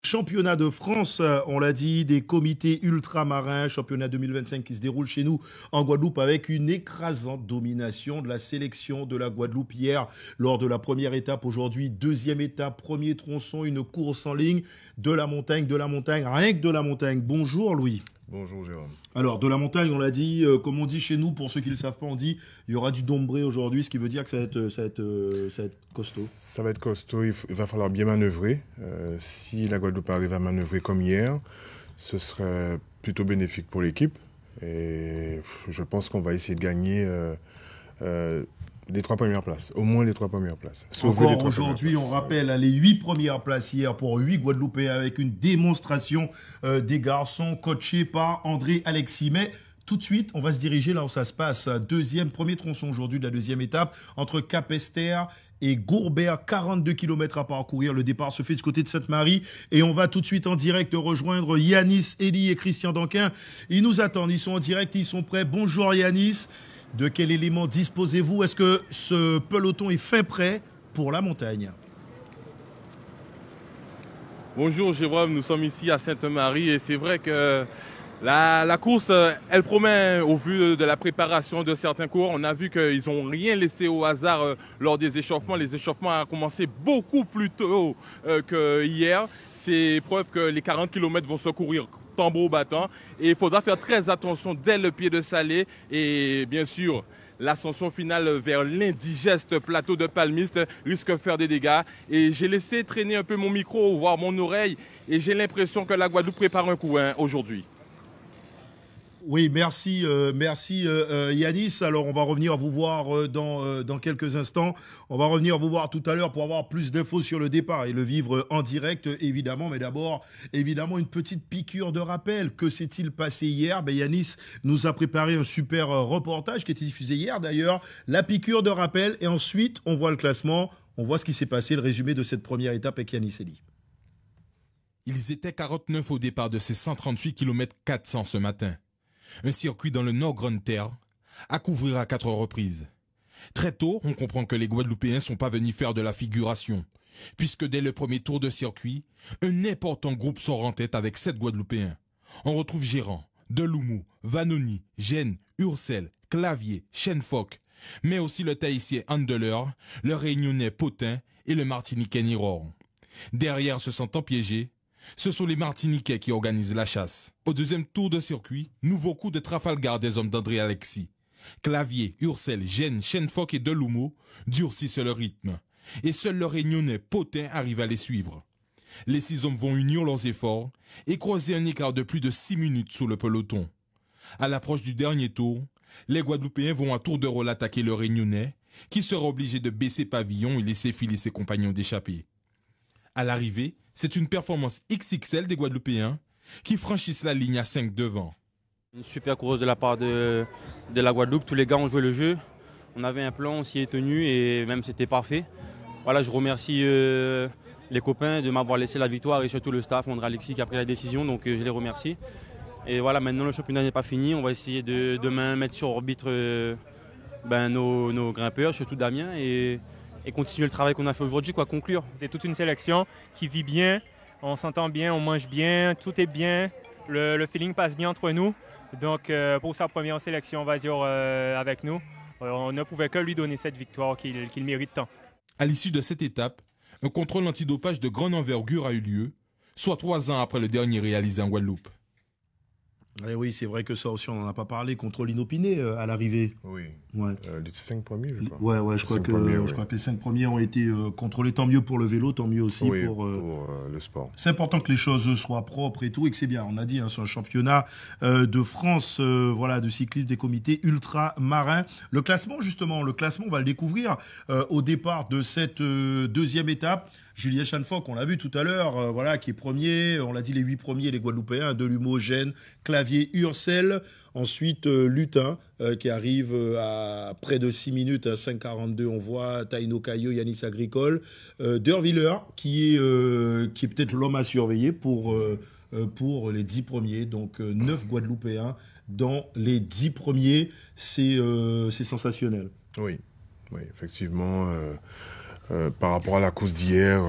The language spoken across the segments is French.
Championnat de France, on l'a dit, des comités ultramarins, championnat 2025 qui se déroule chez nous en Guadeloupe avec une écrasante domination de la sélection de la Guadeloupe hier lors de la première étape. Aujourd'hui, deuxième étape, premier tronçon, une course en ligne de la montagne, rien que de la montagne. Bonjour Louis. Bonjour Jérôme. Alors, de la montagne, on l'a dit, comme on dit chez nous, pour ceux qui ne le savent pas, on dit il y aura du dombré aujourd'hui, ce qui veut dire que ça va être costaud. Ça va être costaud, il va falloir bien manœuvrer. Si la Guadeloupe arrive à manœuvrer comme hier, ce serait plutôt bénéfique pour l'équipe. Et je pense qu'on va essayer de gagner les 3 premières places, au moins les 3 premières places. Encore aujourd'hui, on rappelle les 8 premières places hier pour 8 Guadeloupéens avec une démonstration des garçons coachés par André-Alexis. Mais tout de suite, on va se diriger là où ça se passe. Premier tronçon aujourd'hui de la deuxième étape entre Cap-Esther et Gourbert, 42 km à parcourir. Le départ se fait du côté de Sainte-Marie. Et on va tout de suite en direct rejoindre Yanis, Elie et Christian Danquin. Ils nous attendent, ils sont en direct, ils sont prêts. Bonjour Yanis. De quel élément disposez-vous? Est-ce que ce peloton est fait prêt pour la montagne? Bonjour Jérôme, nous sommes ici à Sainte-Marie et c'est vrai que la course, elle promet au vu de la préparation de certains coureurs. On a vu qu'ils n'ont rien laissé au hasard lors des échauffements. Les échauffements ont commencé beaucoup plus tôt que hier. C'est preuve que les 40 km vont se courir tambour battant. Et il faudra faire très attention dès le pied de Salé. Et bien sûr, l'ascension finale vers l'indigeste plateau de Palmiste risque de faire des dégâts. Et j'ai laissé traîner un peu mon micro, voire mon oreille. Et j'ai l'impression que la Guadeloupe prépare un coup aujourd'hui. Oui, merci Yanis. Alors, on va revenir vous voir dans quelques instants. On va revenir vous voir tout à l'heure pour avoir plus d'infos sur le départ et le vivre en direct, évidemment. Mais d'abord, évidemment, une petite piqûre de rappel. Que s'est-il passé hier? Yanis nous a préparé un super reportage qui a été diffusé hier d'ailleurs. La piqûre de rappel. Et ensuite, on voit le classement. On voit ce qui s'est passé, le résumé de cette première étape avec Yanis Elie. Ils étaient 49 au départ de ces 138 km 400 ce matin. Un circuit dans le Nord Grande Terre, à couvrir à 4 reprises. Très tôt, on comprend que les Guadeloupéens ne sont pas venus faire de la figuration, puisque dès le premier tour de circuit, un important groupe sort en tête avec 7 Guadeloupéens. On retrouve Gérant, Deloumou, Vanoni, Gênes, Ursel, Clavier, Chenfoc, mais aussi le Tahitien Handeler, le Réunionnais Potin et le Martiniquais Niror. Derrière, se sentant piégés, ce sont les Martiniquais qui organisent la chasse. Au deuxième tour de circuit, nouveau coup de Trafalgar des hommes d'André-Alexis. Clavier, Ursel, Gênes, Chenfoc et Deloumou durcissent le rythme. Et seul le Réunionnais Potin arrive à les suivre. Les 6 hommes vont unir leurs efforts et croiser un écart de plus de 6 minutes sous le peloton. À l'approche du dernier tour, les Guadeloupéens vont à tour de rôle attaquer le Réunionnais, qui sera obligé de baisser pavillon et laisser filer ses compagnons d'échappée. À l'arrivée, c'est une performance XXL des Guadeloupéens qui franchissent la ligne à 5 devant. Une super coureuse de la part de la Guadeloupe. Tous les gars ont joué le jeu. On avait un plan, on s'y est tenu et même c'était parfait. Voilà, je remercie les copains de m'avoir laissé la victoire et surtout le staff, André-Alexis qui a pris la décision, donc je les remercie. Et voilà, maintenant le championnat n'est pas fini. On va essayer de demain mettre sur orbite nos grimpeurs, surtout Damien, et continuer le travail qu'on a fait aujourd'hui, conclure. C'est toute une sélection qui vit bien, on s'entend bien, on mange bien, tout est bien, le feeling passe bien entre nous. Donc pour sa première sélection, on va dire, avec nous, on ne pouvait que lui donner cette victoire qu'il mérite tant. À l'issue de cette étape, un contrôle antidopage de grande envergure a eu lieu, soit 3 ans après le dernier réalisé en Guadeloupe. Et oui, c'est vrai que ça aussi, on n'en a pas parlé, contrôle inopiné à l'arrivée. Oui, ouais. Les 5 premiers, je crois. Ouais, je crois que les 5 premiers ont été contrôlés, tant mieux pour le vélo, tant mieux aussi pour le sport. C'est important que les choses soient propres et tout, et que c'est bien, on a dit, c'est un championnat de France, de cyclisme des comités ultramarins. Le classement, on va le découvrir au départ de cette deuxième étape. Julien Chenfoc, on l'a vu tout à l'heure, qui est premier. On l'a dit, les 8 premiers, les Guadeloupéens, Delumeau, Gênes, Clavier, Ursel. Ensuite, Lutin, qui arrive à près de 6 minutes, à 5,42. On voit Taino Cailleux, Yanis Agricole. Derviller, qui est peut-être l'homme à surveiller pour les 10 premiers. Donc, 9 Guadeloupéens dans les 10 premiers. C'est sensationnel. Oui, effectivement. Par rapport à la course d'hier,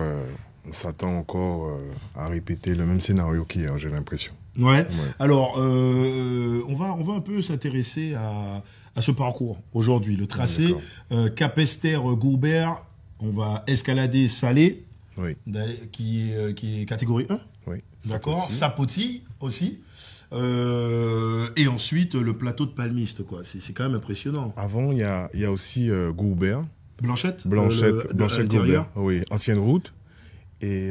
on s'attend encore à répéter le même scénario qu'hier, j'ai l'impression. Ouais. Alors, on va un peu s'intéresser à ce parcours aujourd'hui. Le tracé, Capesterre-Gourbert, on va escalader Salé, qui est catégorie 1. Oui. D'accord. Sapoti aussi. Et ensuite, le plateau de Palmiste, quoi. C'est quand même impressionnant. Avant, il y a aussi Gourbert. Blanchette, Gourbert. Oui, ancienne route. Et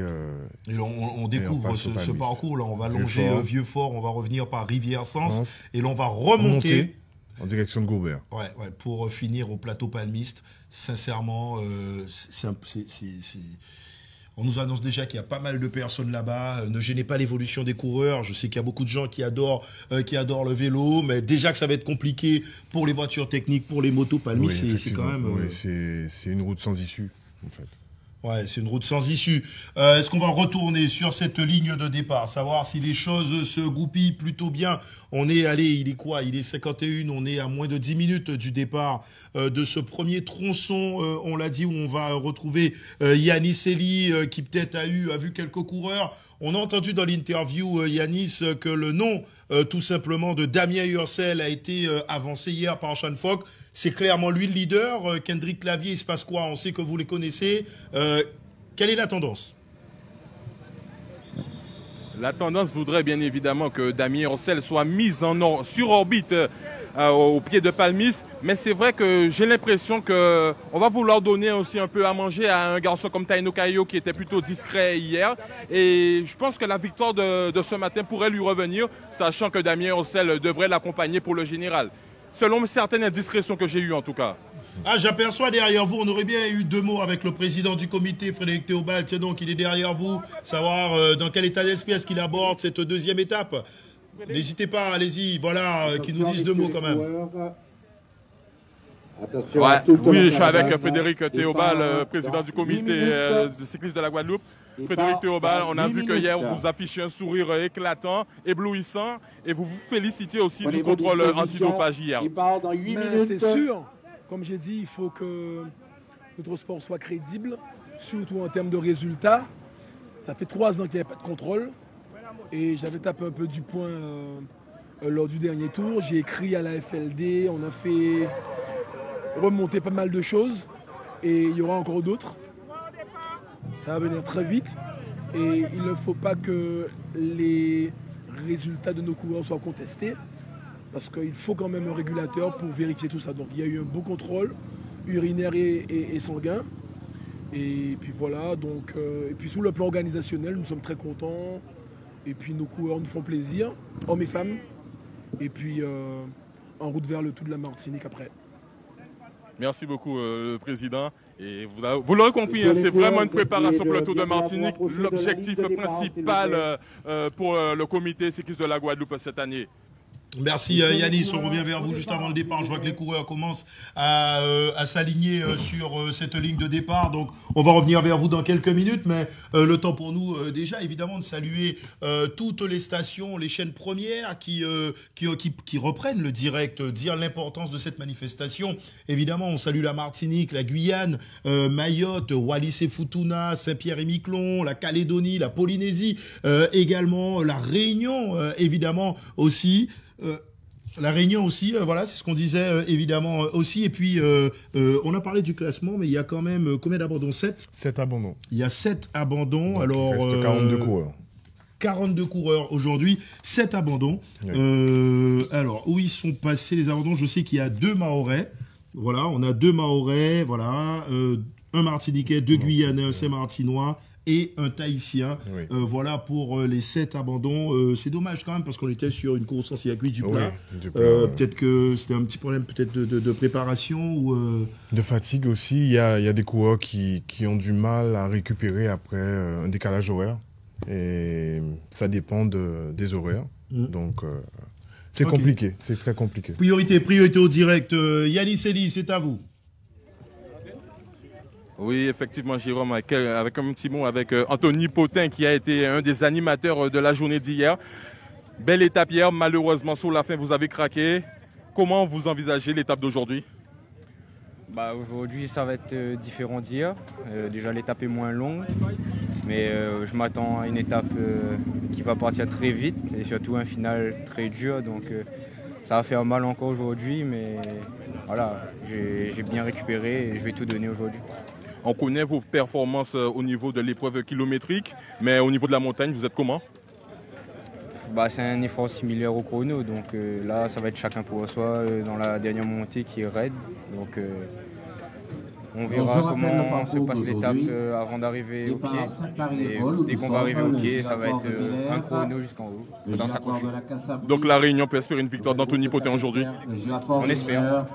on découvre ce parcours-là. On va longer Vieux-Fort, on va revenir par Rivière-Sens. Et là, on va remonter en direction de Gourbert. Ouais, pour finir au plateau Palmiste. Sincèrement, on nous annonce déjà qu'il y a pas mal de personnes là-bas. Ne gênez pas l'évolution des coureurs. Je sais qu'il y a beaucoup de gens qui adorent le vélo, mais déjà que ça va être compliqué pour les voitures techniques, pour les motos Palmiste, c'est quand même... Oui, c'est une route sans issue, en fait. Ouais, c'est une route sans issue. Est-ce qu'on va retourner sur cette ligne de départ, savoir si les choses se goupillent plutôt bien? On est allé, il est quoi? Il est 51, on est à moins de 10 minutes du départ de ce premier tronçon, on l'a dit, où on va retrouver Yanis Elie, qui peut-être a vu quelques coureurs. On a entendu dans l'interview, Yanis, que le nom, tout simplement, de Damien Hurcel a été avancé hier par Sean Fock. C'est clairement lui le leader. Kendrick Clavier, il se passe quoi? On sait que vous les connaissez. Quelle est la tendance? La tendance voudrait bien évidemment que Damien Hurcel soit mis sur orbite au pied de Palmiste. Mais c'est vrai que j'ai l'impression qu'on va vouloir donner aussi un peu à manger à un garçon comme Taino Caio qui était plutôt discret hier. Et je pense que la victoire de ce matin pourrait lui revenir, sachant que Damien Hurcel devrait l'accompagner pour le général. Selon certaines indiscrétions que j'ai eues en tout cas. Ah, j'aperçois derrière vous, on aurait bien eu 2 mots avec le président du comité, Frédéric Théobald. C'est donc, il est derrière vous, savoir dans quel état d'esprit est-ce qu'il aborde cette deuxième étape. N'hésitez pas, allez-y, voilà, qu'ils nous disent 2 mots quand même. Oui, je suis avec Frédéric Théobald, président du comité de cyclistes de la Guadeloupe. Frédéric Théobald, on a vu que hier vous affichez un sourire éclatant, éblouissant, et vous vous félicitez aussi du contrôle antidopage hier. C'est sûr, comme j'ai dit, il faut que notre sport soit crédible, surtout en termes de résultats. Ça fait 3 ans qu'il n'y avait pas de contrôle, et j'avais tapé un peu du poing lors du dernier tour. J'ai écrit à la FLD, on a fait remonter pas mal de choses, et il y aura encore d'autres. Ça va venir très vite et il ne faut pas que les résultats de nos coureurs soient contestés parce qu'il faut quand même un régulateur pour vérifier tout ça. Donc il y a eu un beau contrôle urinaire et sanguin. Et puis voilà, donc, et puis sous le plan organisationnel, nous sommes très contents. Et puis nos coureurs nous font plaisir, hommes et femmes. Et puis en route vers le Tour de la Martinique après. Merci beaucoup, le président. Et vous l'aurez compris, hein, c'est vraiment une préparation pour le Tour de Martinique. L'objectif principal pour le comité cycliste de la Guadeloupe cette année. Merci Yanis, on revient vers vous juste avant le départ. Je vois que les coureurs commencent à s'aligner sur cette ligne de départ. Donc on va revenir vers vous dans quelques minutes. Mais le temps pour nous déjà évidemment de saluer toutes les stations, les chaînes premières qui reprennent le direct, dire l'importance de cette manifestation. Évidemment on salue la Martinique, la Guyane, Mayotte, Wallis et Futuna, Saint-Pierre et Miquelon, la Calédonie, la Polynésie, également la Réunion évidemment aussi. La Réunion aussi, voilà, c'est ce qu'on disait évidemment aussi. Et puis, on a parlé du classement, mais il y a quand même combien d'abandons? 7 abandons. Il y a 7 abandons. Donc, alors, il reste 42 coureurs. 42 coureurs aujourd'hui, 7 abandons. Oui. Alors, où ils sont passés les abandons? Je sais qu'il y a 2 Mahorais. Voilà, on a 2 Mahorais, voilà, un Martiniquais, 2 Guyanais, un Saint-Martinois et un Tahitien. Oui. Voilà pour les 7 abandons. C'est dommage quand même parce qu'on était sur une course en circuit du plat. Oui, peut-être que c'était un petit problème peut-être de préparation ou de fatigue aussi. Il y a des coureurs qui ont du mal à récupérer après un décalage horaire. Et ça dépend des horaires. Donc c'est compliqué, c'est très compliqué. Priorité au direct. Yanis Elie, c'est à vous. Oui, effectivement, Jérôme, avec un petit mot avec Anthony Potin, qui a été un des animateurs de la journée d'hier. Belle étape hier, malheureusement, sur la fin, vous avez craqué. Comment vous envisagez l'étape d'aujourd'hui? Aujourd'hui, ça va être différent d'hier. Déjà, l'étape est moins longue. Mais je m'attends à une étape qui va partir très vite et surtout un final très dur. Donc ça va faire mal encore aujourd'hui, mais voilà, j'ai bien récupéré et je vais tout donner aujourd'hui. On connaît vos performances au niveau de l'épreuve kilométrique, mais au niveau de la montagne, vous êtes comment? C'est un effort similaire au chrono, donc là ça va être chacun pour soi dans la dernière montée qui est raide. Donc on verra comment se passe l'étape avant d'arriver au pied. Et dès qu'on va arriver au pied, ça va être un chrono jusqu'en haut. Il faut s'accrocher. Donc la Réunion peut espérer une victoire d'Anthony Potin aujourd'hui? On espère.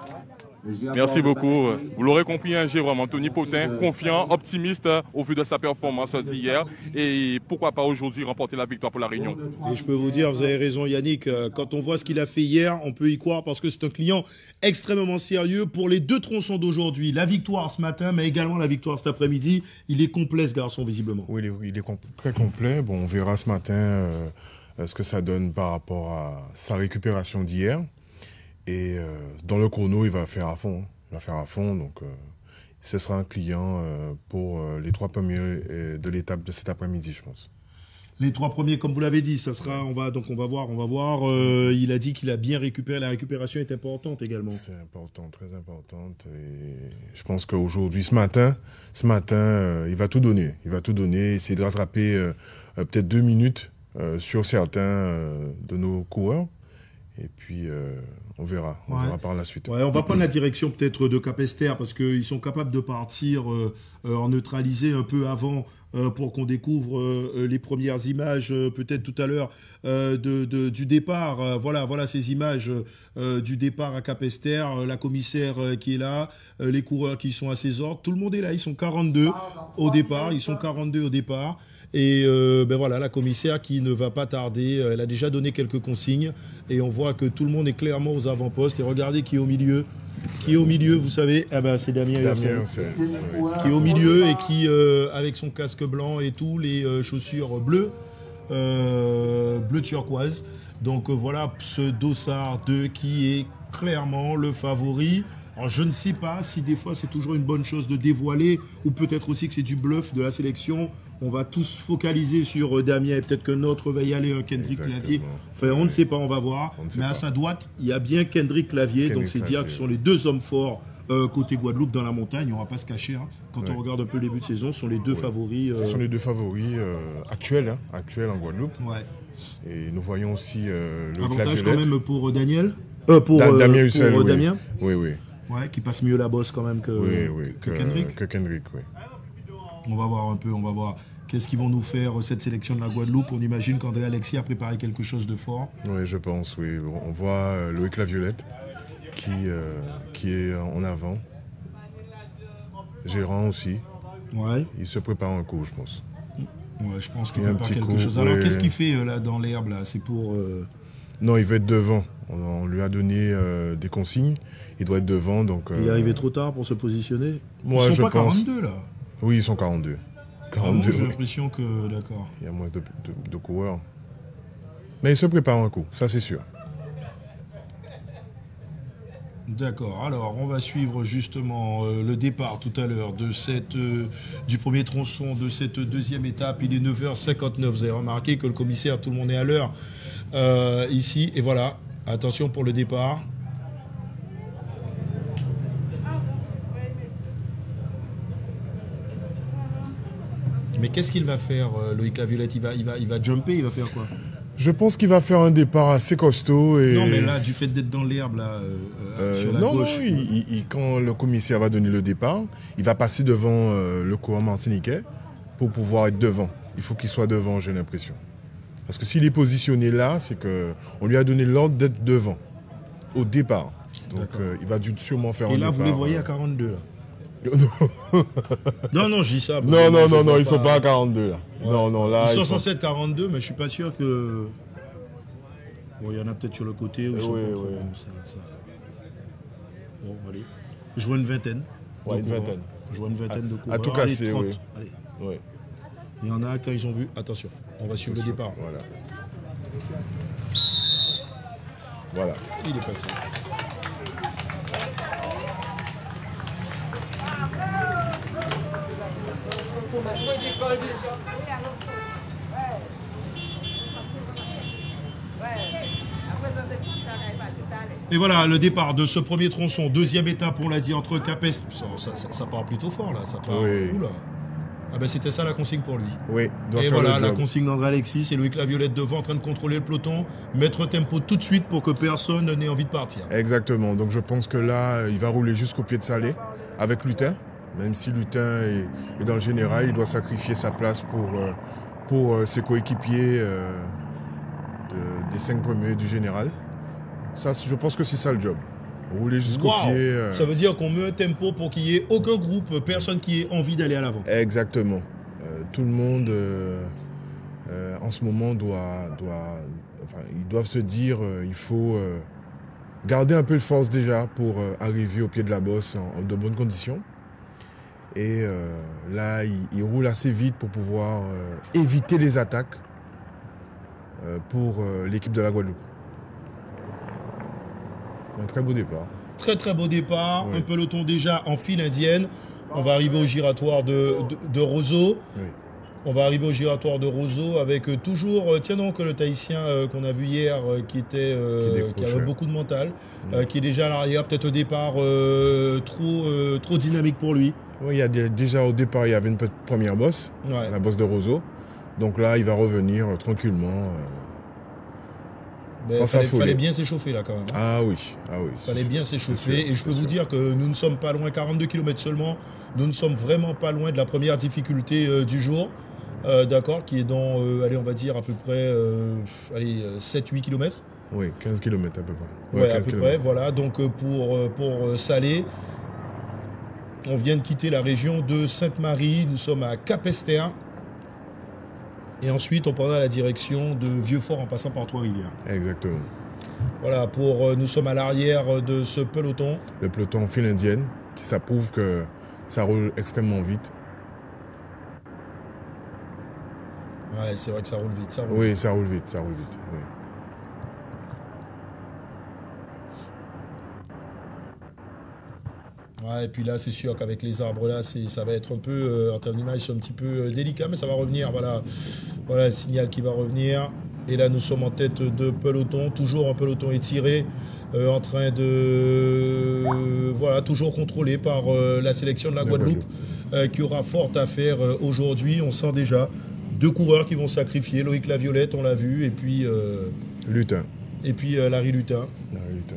Merci beaucoup. Vous l'aurez compris, Jérôme, Anthony Potin, confiant, optimiste au vu de sa performance d'hier. Et pourquoi pas aujourd'hui remporter la victoire pour la Réunion? Et je peux vous dire, vous avez raison Yannick, quand on voit ce qu'il a fait hier, on peut y croire parce que c'est un client extrêmement sérieux pour les deux tronçons d'aujourd'hui. La victoire ce matin, mais également la victoire cet après-midi. Il est complet ce garçon visiblement. Oui, il est très complet. Bon, on verra ce matin ce que ça donne par rapport à sa récupération d'hier. Et dans le chrono, il va faire à fond. Il va faire à fond, donc ce sera un client pour les 3 premiers de l'étape de cet après-midi, je pense. Les 3 premiers, comme vous l'avez dit, ça sera. On va voir. Il a dit qu'il a bien récupéré. La récupération est importante également. C'est important, très importante. Et je pense qu'aujourd'hui, ce matin, il va tout donner. Il va tout donner, essayer de rattraper peut-être 2 minutes sur certains de nos coureurs. Et puis on verra par la suite. Ouais, on va prendre la direction peut-être de Capesterre parce qu'ils sont capables de partir en neutralisé un peu avant pour qu'on découvre les premières images peut-être tout à l'heure du départ. Voilà ces images du départ à Capesterre, la commissaire qui est là, les coureurs qui sont à ses ordres. Tout le monde est là, ils sont 42 au départ. Et voilà, la commissaire qui ne va pas tarder, elle a déjà donné quelques consignes et on voit que tout le monde est clairement aux avant-postes. Et regardez qui est au milieu. Qui est au milieu, vous savez, c'est Damien Hussein. Qui est au milieu et qui, avec son casque blanc et tout, les chaussures bleues turquoise. Donc voilà ce Dossard 2 qui est clairement le favori. Alors je ne sais pas si des fois c'est toujours une bonne chose de dévoiler ou peut-être aussi que c'est du bluff de la sélection. On va tous focaliser sur Damien et peut-être que notre va y aller un Kendrick Clavier. Enfin on ne sait pas, on va voir. Mais à sa droite, il y a bien Kendrick Clavier. Donc c'est dire que ce sont les 2 hommes forts côté Guadeloupe dans la montagne. On ne va pas se cacher. Quand on regarde un peu le début de saison, ce sont les 2 favoris. Ce sont les 2 favoris actuels en Guadeloupe. Ouais. Et nous voyons aussi le avantage quand même pour Daniel. Damien Hussein, pour Damien. Oui. Ouais, qui passe mieux la bosse quand même que Kendrick. Que Kendrick, oui. On va voir qu'est-ce qu'ils vont nous faire cette sélection de la Guadeloupe. On imagine qu'André Alexis a préparé quelque chose de fort. Oui, je pense, oui. On voit Loïc Laviolette qui est en avant. Gérant aussi. Ouais. Il se prépare un coup, je pense. Ouais, je pense qu'il prépare quelque chose. Alors, qu'est-ce qu'il fait là dans l'herbe là? C'est pour... Non, il va être devant. On lui a donné des consignes. Il doit être devant. Donc, il est arrivé trop tard pour se positionner. Moi, ils sont pas 42 là? Oui, ils sont 42. 42 j'ai l'impression que... D'accord. Il y a moins de coureurs. Mais il se prépare un coup, ça c'est sûr. D'accord. Alors, on va suivre justement le départ tout à l'heure du premier tronçon de cette 2e étape. Il est 9h59. Vous avez remarqué que le commissaire, tout le monde est à l'heure ici. Et voilà, attention pour le départ. Mais qu'est-ce qu'il va faire, Loïc Laviolette? Il va jumper, il va faire quoi? Je pense qu'il va faire un départ assez costaud. Et... Non, mais là, du fait d'être dans l'herbe, là, sur la gauche... Non, quand le commissaire va donner le départ, il va passer devant le coureur martiniquais pour pouvoir être devant. Il faut qu'il soit devant, j'ai l'impression. Parce que s'il est positionné là, c'est qu'on lui a donné l'ordre d'être devant, au départ. Donc, il va sûrement faire un départ. Et là, vous les voyez à 42, là? Non, je dis ça. Non, ils ne sont pas à 42 là. Ouais. Non, là. Ils sont censés être 42, mais je suis pas sûr que. Bon, il y en a peut-être sur le côté. Où oui. Bon, allez. Je vois une vingtaine. Ouais, une vingtaine. Je vois une vingtaine de coureurs. À tout casser, oui. Allez. Ouais. Il y en a quand ils ont vu. Attention, on va suivre le départ. Voilà. Il est passé. Et voilà le départ de ce premier tronçon. Deuxième étape, on l'a dit, entre Capest. Ça part plutôt fort là. Ça part. Oui. Oula. Ah ben c'était ça la consigne pour lui. Oui, et voilà la consigne d'André Alexis, et Loïc Laviolette devant en train de contrôler le peloton, mettre tempo tout de suite pour que personne n'ait envie de partir. Exactement, donc je pense que là, il va rouler jusqu'au pied de Salé avec Lutin. Même si Lutin est dans le général, il doit sacrifier sa place pour ses coéquipiers des 5 premiers du général. Ça, je pense que c'est ça le job. Rouler jusqu'au pied. Ça veut dire qu'on met un tempo pour qu'il n'y ait aucun groupe, personne qui ait envie d'aller à l'avant. Exactement. Tout le monde, en ce moment, ils doivent se dire il faut garder un peu de force déjà pour arriver au pied de la bosse en de bonnes conditions. Et là, il roule assez vite pour pouvoir éviter les attaques pour l'équipe de la Guadeloupe. Un très beau départ. Très très beau départ, oui. Un peloton déjà en file indienne. On va arriver au giratoire de Roseau. Oui. On va arriver au giratoire de Roseau avec toujours, tiens donc le Tahitien qu'on a vu hier qui avait beaucoup de mental, qui est déjà à l'arrière, peut-être au départ trop dynamique pour lui. Oui, déjà au départ il y avait une première bosse, la bosse de Roseau. Donc là il va revenir tranquillement. Il fallait bien s'échauffer là quand même. Ah oui. Il fallait bien s'échauffer. Et je peux vous dire que nous ne sommes pas loin, 42 km seulement, nous ne sommes vraiment pas loin de la première difficulté du jour. D'accord, qui est dans, on va dire à peu près 7-8 km. Oui, 15 km à peu près. Ouais, à peu près, voilà. Donc pour Salé, on vient de quitter la région de Sainte-Marie, nous sommes à Capesterre. Et ensuite, on prendra la direction de Vieux-Fort en passant par Trois-Rivières. Exactement. Voilà, nous sommes à l'arrière de ce peloton. Le peloton file indienne, ça prouve que ça roule extrêmement vite. Ouais, c'est vrai que ça roule vite. Oui, ça roule vite. Oui. Ouais, et puis là, c'est sûr qu'avec les arbres là, ça va être un peu, en termes d'image, c'est un petit peu délicat, mais ça va revenir. Voilà le signal qui va revenir. Et là, nous sommes en tête de peloton, toujours un peloton étiré, en train de, toujours contrôlé par la sélection de la Guadeloupe, qui aura fort à faire aujourd'hui. On sent déjà 2 coureurs qui vont sacrifier, Loïc Laviolette, on l'a vu, et puis Lutin. Et puis Larry Lutin. Larry Lutin.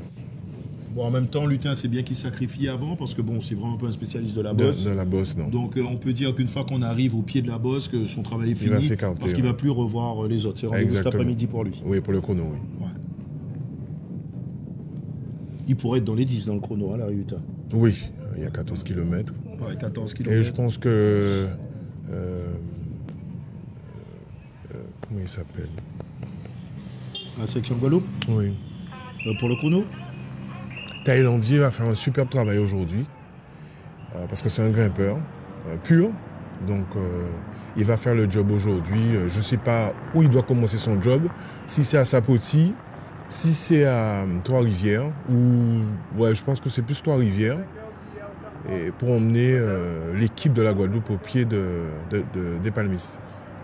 Bon, en même temps, Lutin, c'est bien qu'il sacrifie avant, parce que bon, c'est vraiment un peu un spécialiste de la bosse. De la bosse, non. Donc on peut dire qu'une fois qu'on arrive au pied de la bosse, que son travail est fini, parce qu'il ne va plus revoir les autres. C'est rendez-vous cet après-midi pour lui. Oui, pour le chrono, oui. Ouais. Il pourrait être dans les 10 dans le chrono, hein, Larry Lutin. Oui, il y a 14 km. Ouais, 14 km. Et je pense que... comment il s'appelle? La section de Guadeloupe? Oui. Pour le chrono? Thaïlandien va faire un superbe travail aujourd'hui, parce que c'est un grimpeur pur. Donc il va faire le job aujourd'hui. Je ne sais pas où il doit commencer son job. Si c'est à Sapoti, si c'est à Trois-Rivières, ou je pense que c'est plus Trois-Rivières, et pour emmener l'équipe de la Guadeloupe au pied des palmistes.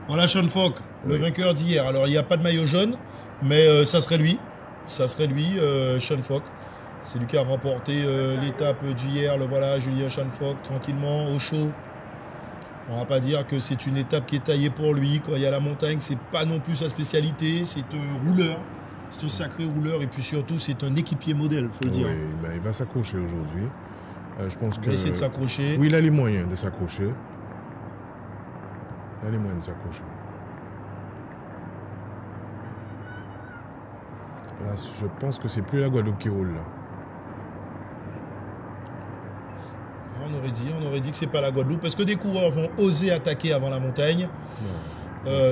Voilà Sean Falk, le vainqueur d'hier. Alors il n'y a pas de maillot jaune, mais ça serait lui. Ça serait lui, Sean Falk. C'est lui qui a remporté l'étape d'hier. Le voilà, Julien Sean Falk, tranquillement, au chaud. On ne va pas dire que c'est une étape qui est taillée pour lui. Quand il y a la montagne, c'est pas non plus sa spécialité. C'est un rouleur. C'est un sacré rouleur. Et puis surtout, c'est un équipier modèle, il faut le dire. Oui, il va s'accrocher aujourd'hui. Je pense il va essayer de s'accrocher. Oui, il a les moyens de s'accrocher. Là, je pense que c'est plus la Guadeloupe qui roule là. On aurait dit que c'est pas la Guadeloupe. Est-ce que des coureurs vont oser attaquer avant la montagne?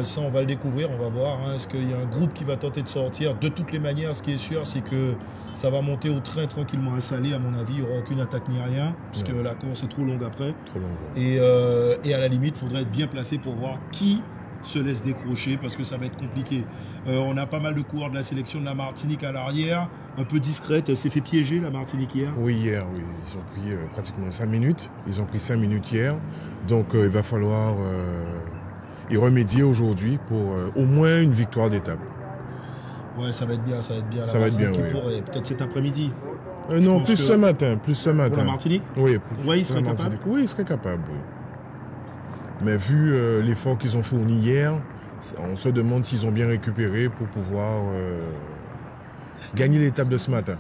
Ça, on va le découvrir, on va voir. Est-ce qu'il y a un groupe qui va tenter de sortir? De toutes les manières, ce qui est sûr, c'est que ça va monter au train tranquillement à Salé, à mon avis. Il n'y aura aucune attaque ni rien, puisque la course est trop longue après. Trop longue, et à la limite, il faudrait être bien placé pour voir qui se laisse décrocher parce que ça va être compliqué. On a pas mal de coureurs de la sélection de la Martinique à l'arrière, un peu discrète. Elle s'est fait piéger, la Martinique, hier. Oui, hier, oui. Ils ont pris pratiquement 5 minutes. Ils ont pris 5 minutes hier. Donc, il va falloir y remédier aujourd'hui pour au moins une victoire d'étape. Ouais, ça va être bien, ça va être bien. Ça va être bien, oui. Peut-être cet après-midi. Non, plus ce matin. Pour la Martinique? Oui. Ouais, il serait capable? Oui, il serait capable, oui. Mais vu l'effort qu'ils ont fourni hier, on se demande s'ils ont bien récupéré pour pouvoir gagner l'étape de ce matin.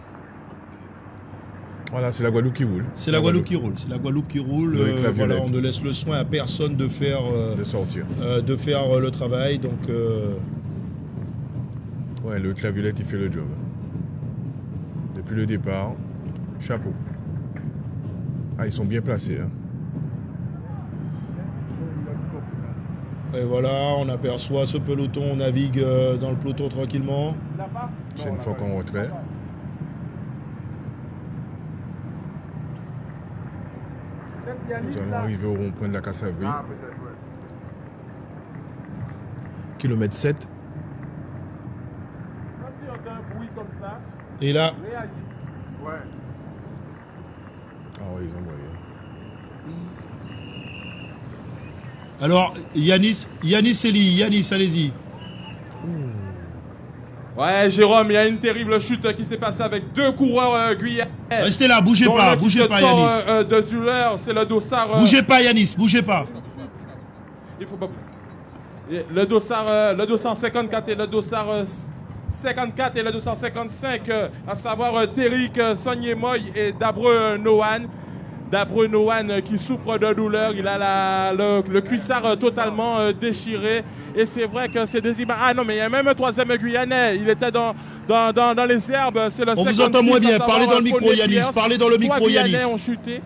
Voilà, c'est la Guadeloupe qui roule. C'est la Guadeloupe qui roule. C'est la Guadeloupe qui roule. Voilà, on ne laisse le soin à personne de faire, de sortir. De faire le travail. Donc, ouais, le Claviolette, il fait le job. Depuis le départ, chapeau. Ah, ils sont bien placés. Hein. Et voilà, on aperçoit ce peloton, on navigue dans le peloton tranquillement. C'est une fois qu'on retrait. Nous allons arriver au rond-point de la Cassavrie. Kilomètre 7. Et là... Ah oui, ils ont envoyé. Alors, Yanis Eli, Yanis, allez-y. Ouais, Jérôme, il y a une terrible chute qui s'est passée avec 2 coureurs guyanais. Restez là, bougez pas, Yanis. De Duller, c'est le dossard. Bougez pas, Yanis, bougez pas. Il faut pas. Le dossard 54 et le dossard 54 et le 255, à savoir Téric Sognemoy et Dabreux Nohan. Dabreux Nohan qui souffre de douleur, il a le cuissard totalement déchiré. Et c'est vrai que c'est des images. Ah non, mais il y a même un 3e Guyanais. Il était dans les herbes. On vous entend moins bien. Parlez dans le micro, Yanis. Parlez dans le micro, Yanis. 3 Guyanais ont chuté.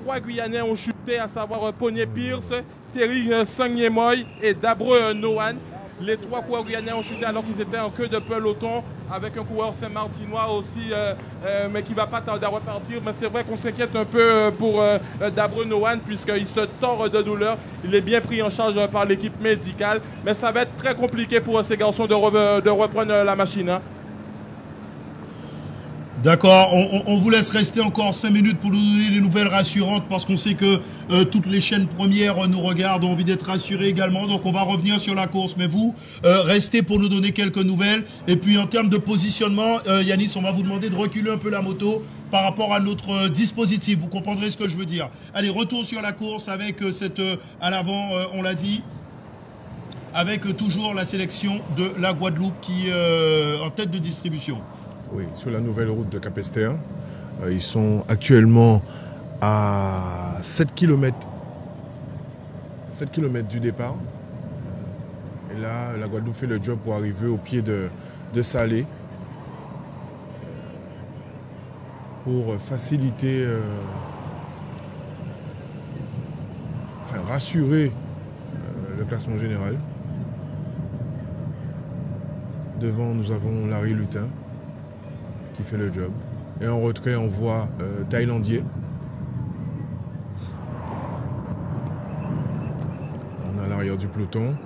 3 Guyanais ont chuté, à savoir Pogné Pierce, Terry Sognemoy et Dabreux Nohan. Les 3 coureurs guyanais ont chuté alors qu'ils étaient en queue de peloton avec un coureur saint-martinois aussi, mais qui ne va pas tarder à repartir. Mais c'est vrai qu'on s'inquiète un peu pour Dabreux Nohan puisqu'il se tord de douleur. Il est bien pris en charge par l'équipe médicale. Mais ça va être très compliqué pour ces garçons de reprendre la machine. Hein. D'accord, on vous laisse rester encore 5 minutes pour nous donner les nouvelles rassurantes parce qu'on sait que toutes les chaînes premières nous regardent, ont envie d'être rassurés également. Donc on va revenir sur la course. Mais vous, restez pour nous donner quelques nouvelles. Et puis en termes de positionnement, Yanis, on va vous demander de reculer un peu la moto par rapport à notre dispositif. Vous comprendrez ce que je veux dire. Allez, retour sur la course avec cette à l'avant, on l'a dit. Avec toujours la sélection de la Guadeloupe qui est en tête de distribution. Oui, sur la nouvelle route de Capesterre. Ils sont actuellement à 7 km du départ. Et là, la Guadeloupe fait le job pour arriver au pied de Salé. Pour faciliter, rassurer le classement général. Devant, nous avons Larry Lutin qui fait le job. Et en retrait, on voit Thaïlandier. On est à l'arrière du peloton.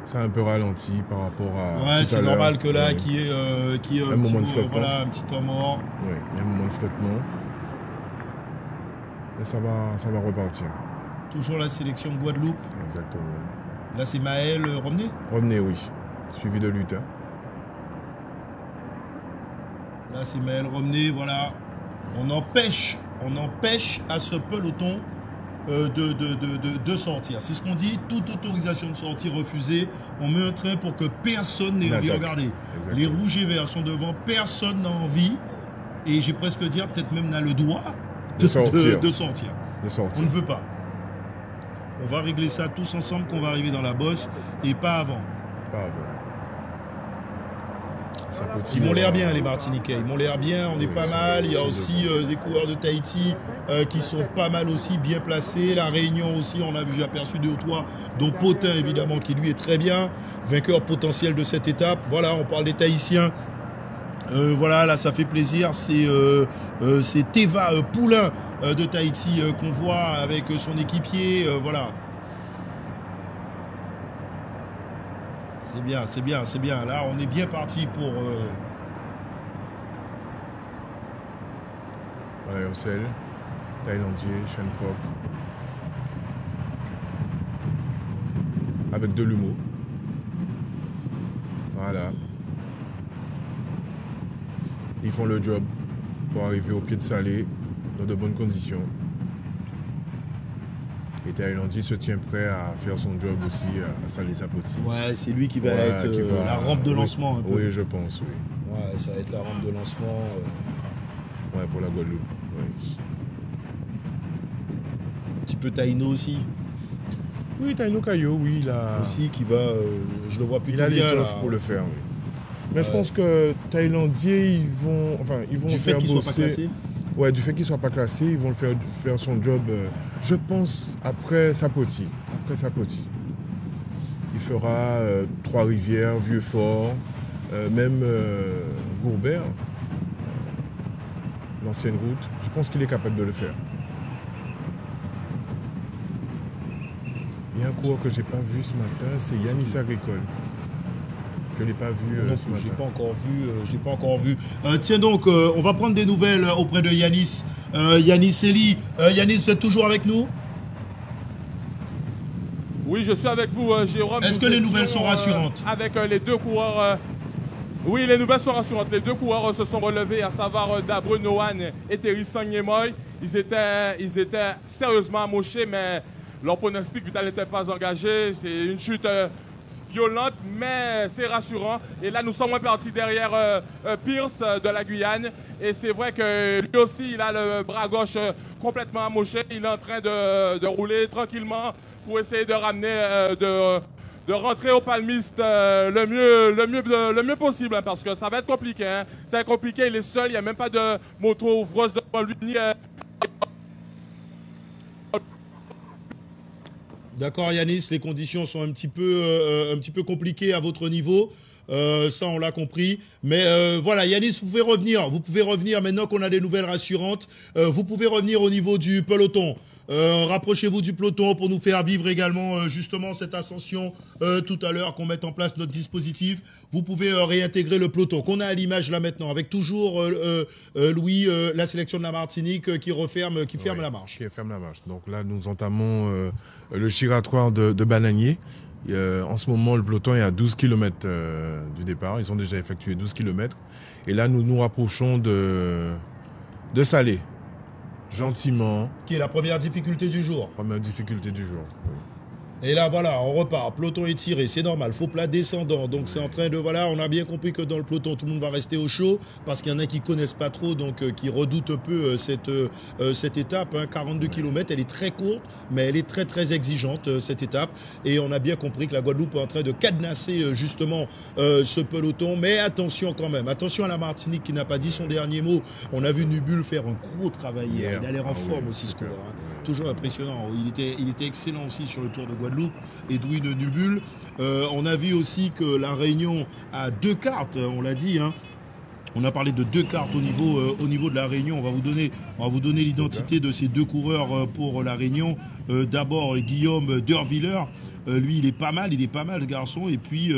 C'est un peu ralenti par rapport à. Ouais, c'est normal que là, qu'il y ait un moment de flottement. Voilà, un petit temps mort. Oui, il y a un moment de flottement. Et ça va repartir. Toujours la sélection de Guadeloupe. Exactement. Là, c'est Maël Romney. Romney, oui. Suivi de Lutin. Là, c'est Maël Romney, voilà. On empêche à ce peloton de sortir. C'est ce qu'on dit, toute autorisation de sortie refusée. On met un train pour que personne n'ait envie. Regardez, les rouges et verts sont devant, personne n'a envie. Et j'ai presque dire, peut-être même n'a le droit de sortir. On ne veut pas. On va régler ça tous ensemble, qu'on va arriver dans la bosse et pas avant. Pas avant. Sapoti, Ils m'ont l'air bien, les Martiniquais. Ils m'ont l'air bien, on est pas mal. Il y a aussi des coureurs de Tahiti qui sont pas mal aussi, bien placés. La Réunion aussi, on a vu, j'ai aperçu 2 ou 3, dont Potin évidemment, qui lui est très bien. Vainqueur potentiel de cette étape. Voilà, on parle des Tahitiens. Voilà, là ça fait plaisir, c'est Teva Poulain de Tahiti qu'on voit avec son équipier, voilà. C'est bien, c'est bien, c'est bien. Là on est bien parti pour... Voilà, Ocel, Thaïlandier, Shenfok. Avec de l'humour. Voilà. Ils font le job pour arriver au pied de Salé dans de bonnes conditions. Et Thaïlandie se tient prêt à faire son job aussi à Salé Sapoti. Ouais, c'est lui qui va être la rampe de lancement un peu. Oui, je pense, oui. Ouais, ça va être la rampe de lancement. Ouais, pour la Guadeloupe. Oui. Un petit peu Taïno aussi. Oui, Taïno Caillot, oui, il a... Aussi qui va, je le vois plutôt bien. Il a l'étoffe pour le faire, oui. Mais je pense que Thaïlandiers, ils vont du fait qu'ils ne soient pas classés. Ouais, du fait qu'ils ne soient pas classés, ils vont le faire son job, je pense, après Sapoti. Il fera Trois-Rivières, Vieux-Fort, même Gourbert, l'ancienne route. Je pense qu'il est capable de le faire. Il y a un coureur que je n'ai pas vu ce matin, c'est Yanis Agricole. Je ne l'ai pas vu ce matin. Je n'ai pas encore vu. Tiens donc, on va prendre des nouvelles auprès de Yanis. Yanis Eli. Yanis, vous êtes toujours avec nous? Oui, je suis avec vous, Jérôme. Est-ce que les nouvelles sont rassurantes? Avec les 2 coureurs. Oui, les nouvelles sont rassurantes. Les 2 coureurs se sont relevés, à savoir Dabre Nohan et Terry Sangyemoy. Ils étaient sérieusement amochés, mais leur pronostic vital n'était pas engagé. C'est une chute violente, mais c'est rassurant. Et là, nous sommes partis derrière Pierce de la Guyane. Et c'est vrai que lui aussi, il a le bras gauche complètement amoché. Il est en train de rouler tranquillement pour essayer de ramener, de rentrer au palmiste le mieux possible. Hein, parce que ça va être compliqué. Hein. Ça va être compliqué, il est seul. Il n'y a même pas de moto ouvreuse devant lui. D'accord Yanis, les conditions sont un petit peu compliquées à votre niveau. Ça on l'a compris. Mais voilà Yanis, vous pouvez revenir maintenant qu'on a des nouvelles rassurantes. Vous pouvez revenir au niveau du peloton. Rapprochez-vous du peloton pour nous faire vivre également justement cette ascension tout à l'heure, qu'on mette en place notre dispositif. Vous pouvez réintégrer le peloton qu'on a à l'image là maintenant, avec toujours Louis, la sélection de la Martinique qui ferme la marche. Qui ferme la marche. Donc là nous entamons le giratoire de Bananier. En ce moment, le peloton est à 12 km du départ. Ils ont déjà effectué 12 km. Et là, nous nous rapprochons de Salé. Gentiment. Qui est la première difficulté du jour. Première difficulté du jour, oui. Et là, voilà, on repart. Peloton étiré, c'est normal. Faux plat descendant. Donc, c'est en train de... Voilà, on a bien compris que dans le peloton, tout le monde va rester au chaud. Parce qu'il y en a qui ne connaissent pas trop, donc qui redoutent un peu cette étape. Hein, 42 km, elle est très courte, mais elle est très, très exigeante, cette étape. Et on a bien compris que la Guadeloupe est en train de cadenasser, justement, ce peloton. Mais attention quand même. Attention à la Martinique qui n'a pas dit son dernier mot. On a vu Nubul faire un gros travail hier. Il a l'air en forme aussi, ce coureur. Hein. Toujours impressionnant. Il était excellent aussi sur le Tour de Guadeloupe, Edwin Nubul. On a vu aussi que la Réunion a 2 cartes, on l'a dit. Hein. On a parlé de 2 cartes au niveau de la Réunion. On va vous donner l'identité de ces 2 coureurs pour la Réunion. D'abord Guillaume Derviller. Lui, il est pas mal, ce garçon. Et puis,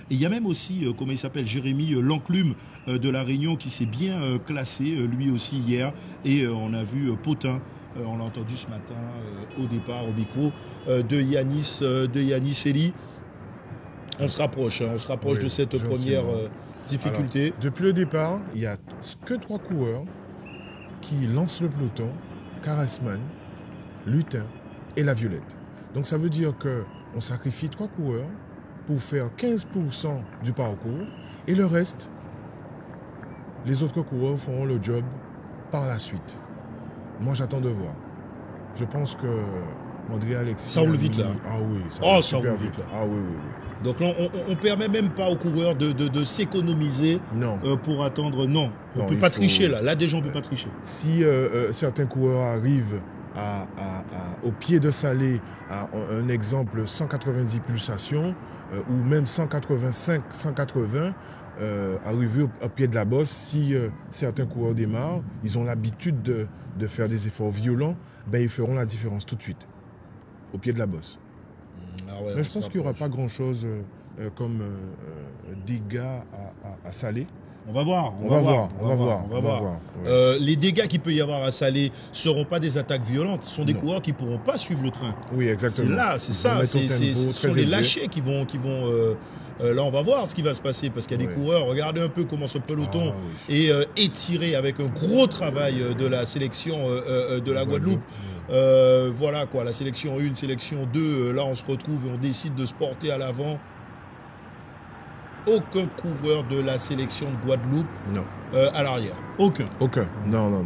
il y a même aussi, comment il s'appelle, Jérémy Lanclume de la Réunion qui s'est bien classé, lui aussi hier. Et on a vu Potin. On l'a entendu ce matin au départ au micro de Yanis Eli. On se rapproche oui, de cette première difficulté. Alors, depuis le départ, il n'y a que 3 coureurs qui lancent le peloton: Caressman, Lutin et La Violette. Donc ça veut dire qu'on sacrifie 3 coureurs pour faire 15% du parcours et le reste, les autres coureurs feront le job par la suite. Moi, j'attends de voir. Je pense que André Alexis. Ça roule vite, là. Ah oui, Ça super roule vite, là. Ah oui, oui, oui. Donc là, on ne permet même pas aux coureurs de s'économiser pour attendre. Non, on ne peut pas tricher là. Là, déjà, on ne peut pas tricher. Si certains coureurs arrivent au pied de Salé, à un exemple 190 pulsations, ou même 185, 180, arriver au pied de la bosse, si certains coureurs démarrent, ils ont l'habitude de faire des efforts violents, ben, ils feront la différence tout de suite, au pied de la bosse. Ah ouais, mais je pense qu'il n'y aura pas grand-chose comme dégâts à Salé. On va voir. On va voir. Ouais. Les dégâts qu'il peut y avoir à Salé ne seront pas des attaques violentes. Ce sont des coureurs qui ne pourront pas suivre le train. Oui, exactement. C'est ça. Ce sont les lâchés qui vont là, on va voir ce qui va se passer parce qu'il y a des coureurs. Regardez un peu comment ce peloton est étiré avec un gros travail de la sélection de la Guadeloupe. Voilà quoi, la sélection 1, sélection 2, là on se retrouve et on décide de se porter à l'avant. Aucun coureur de la sélection de Guadeloupe à l'arrière. Aucun. Non.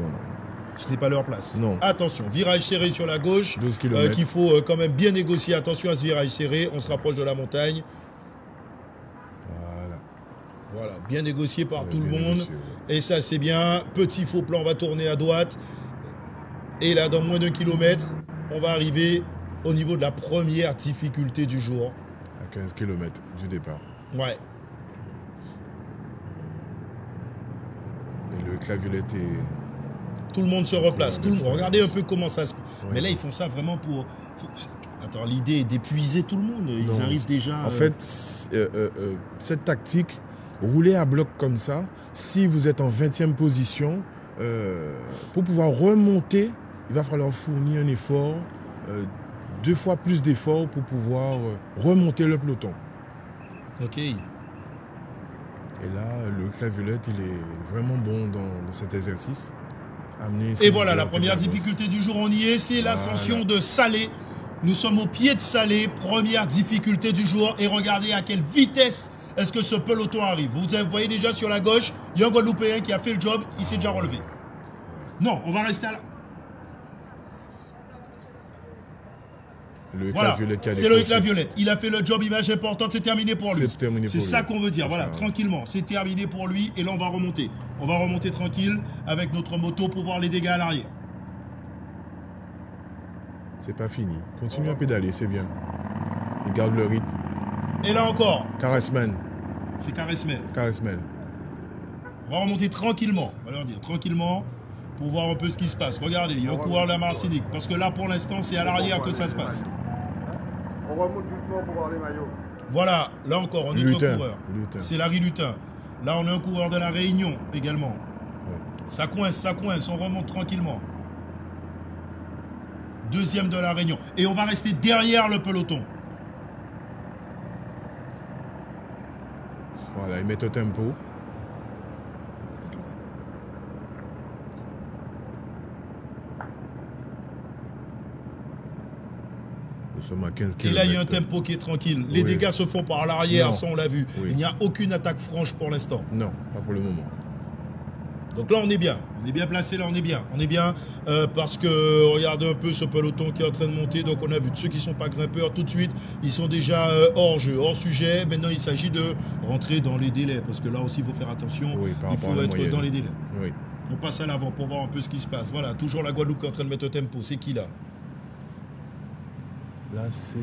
Ce n'est pas leur place. Non. Attention, virage serré sur la gauche, 12 km. qu'il faut quand même bien négocier. Attention à ce virage serré, on se rapproche de la montagne. Voilà, bien négocié par tout le monde. Et ça, c'est bien. Petit faux plan, on va tourner à droite. Et là, dans moins d'1 kilomètre, on va arriver au niveau de la première difficulté du jour. À 15 km du départ. Ouais. Et le claviolette est... Tout le monde se replace. Tout le monde. Regardez un peu comment ça se... Mais là, ils font ça vraiment pour... Attends, l'idée est d'épuiser tout le monde. Ils arrivent déjà... En fait, cette tactique, rouler à bloc comme ça, si vous êtes en 20e position, pour pouvoir remonter, il va falloir fournir un effort, 2 fois plus d'efforts pour pouvoir remonter le peloton. Ok. Et là, le claviolette, il est vraiment bon dans cet exercice. Et voilà, la première difficulté du jour, on y est, c'est l'ascension de Salé. Nous sommes au pied de Salé, première difficulté du jour. Et regardez à quelle vitesse est-ce que ce peloton arrive. Vous voyez déjà sur la gauche, il y a un Guadeloupéen qui a fait le job, il s'est déjà relevé. Non, on va rester à la... Voilà, c'est Loïc Laviolette. Il a fait le job, image importante, c'est terminé pour lui. C'est ça qu'on veut dire, voilà, tranquillement. C'est terminé pour lui et là on va remonter. On va remonter tranquille avec notre moto pour voir les dégâts à l'arrière. C'est pas fini. Continue à pédaler, c'est bien. Il garde le rythme. Et là encore. Caressman. C'est Caressman. Caressman. On va remonter tranquillement, on va leur dire tranquillement. Pour voir un peu ce qui se passe. Regardez, il y a un coureur de la Martinique. Parce que là, pour l'instant, c'est à l'arrière que ça se passe. On remonte doucement pour voir les maillots. Voilà, là encore, un autre coureur. C'est Larry Lutin. Là, on a un coureur de la Réunion également. Ouais. Ça coince, on remonte tranquillement. Deuxième de la Réunion. Et on va rester derrière le peloton. Voilà, ils mettent au tempo. À 15 km. Et là, il y a un tempo qui est tranquille. Les dégâts se font par l'arrière, ça on l'a vu. Il n'y a aucune attaque franche pour l'instant. Non, pas pour le moment. Donc là, on est bien. On est bien placé, là, on est bien. On est bien parce que, regardez un peu ce peloton qui est en train de monter. Donc on a vu ceux qui ne sont pas grimpeurs tout de suite. Ils sont déjà hors jeu, hors sujet. Maintenant, il s'agit de rentrer dans les délais. Parce que là aussi, il faut faire attention. Il faut être dans les délais. Oui. On passe à l'avant pour voir un peu ce qui se passe. Voilà, toujours la Guadeloupe qui est en train de mettre au tempo. C'est qui là? Là, c'est...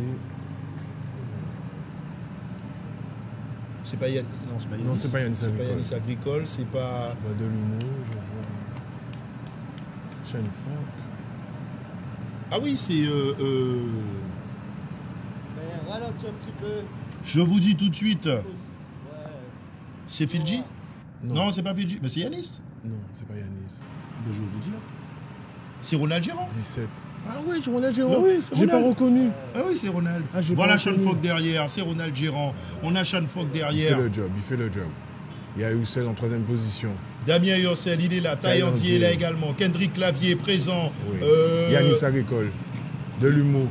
C'est pas Yannis. Non, c'est pas Yannis. Non, c'est pas Yannis Agricole. C'est pas Yannis Agricole, c'est pas... De l'humour, je vois... Shane Falk. Ah oui, c'est... Ralentis un petit peu. Je vous dis tout de suite. Ouais. C'est Fidji? Non, c'est pas Fidji. Mais c'est Yannis? Non, c'est pas Yannis. Ben, je vais vous dire. C'est Ronald Gérard? 17. Ah oui, c'est Ronald Gérard. Ah oui, j'ai pas reconnu. Ah oui, c'est Ronald. Voilà Sean Fogg derrière, c'est Ronald Gérard. On a Sean Fogg derrière. Il fait le job. Il y a Hussel en 3e position. Damien Yossel, il est là. Taillandier est là également. Kendrick Clavier présent. Oui. Yannis Agricole. De l'humour.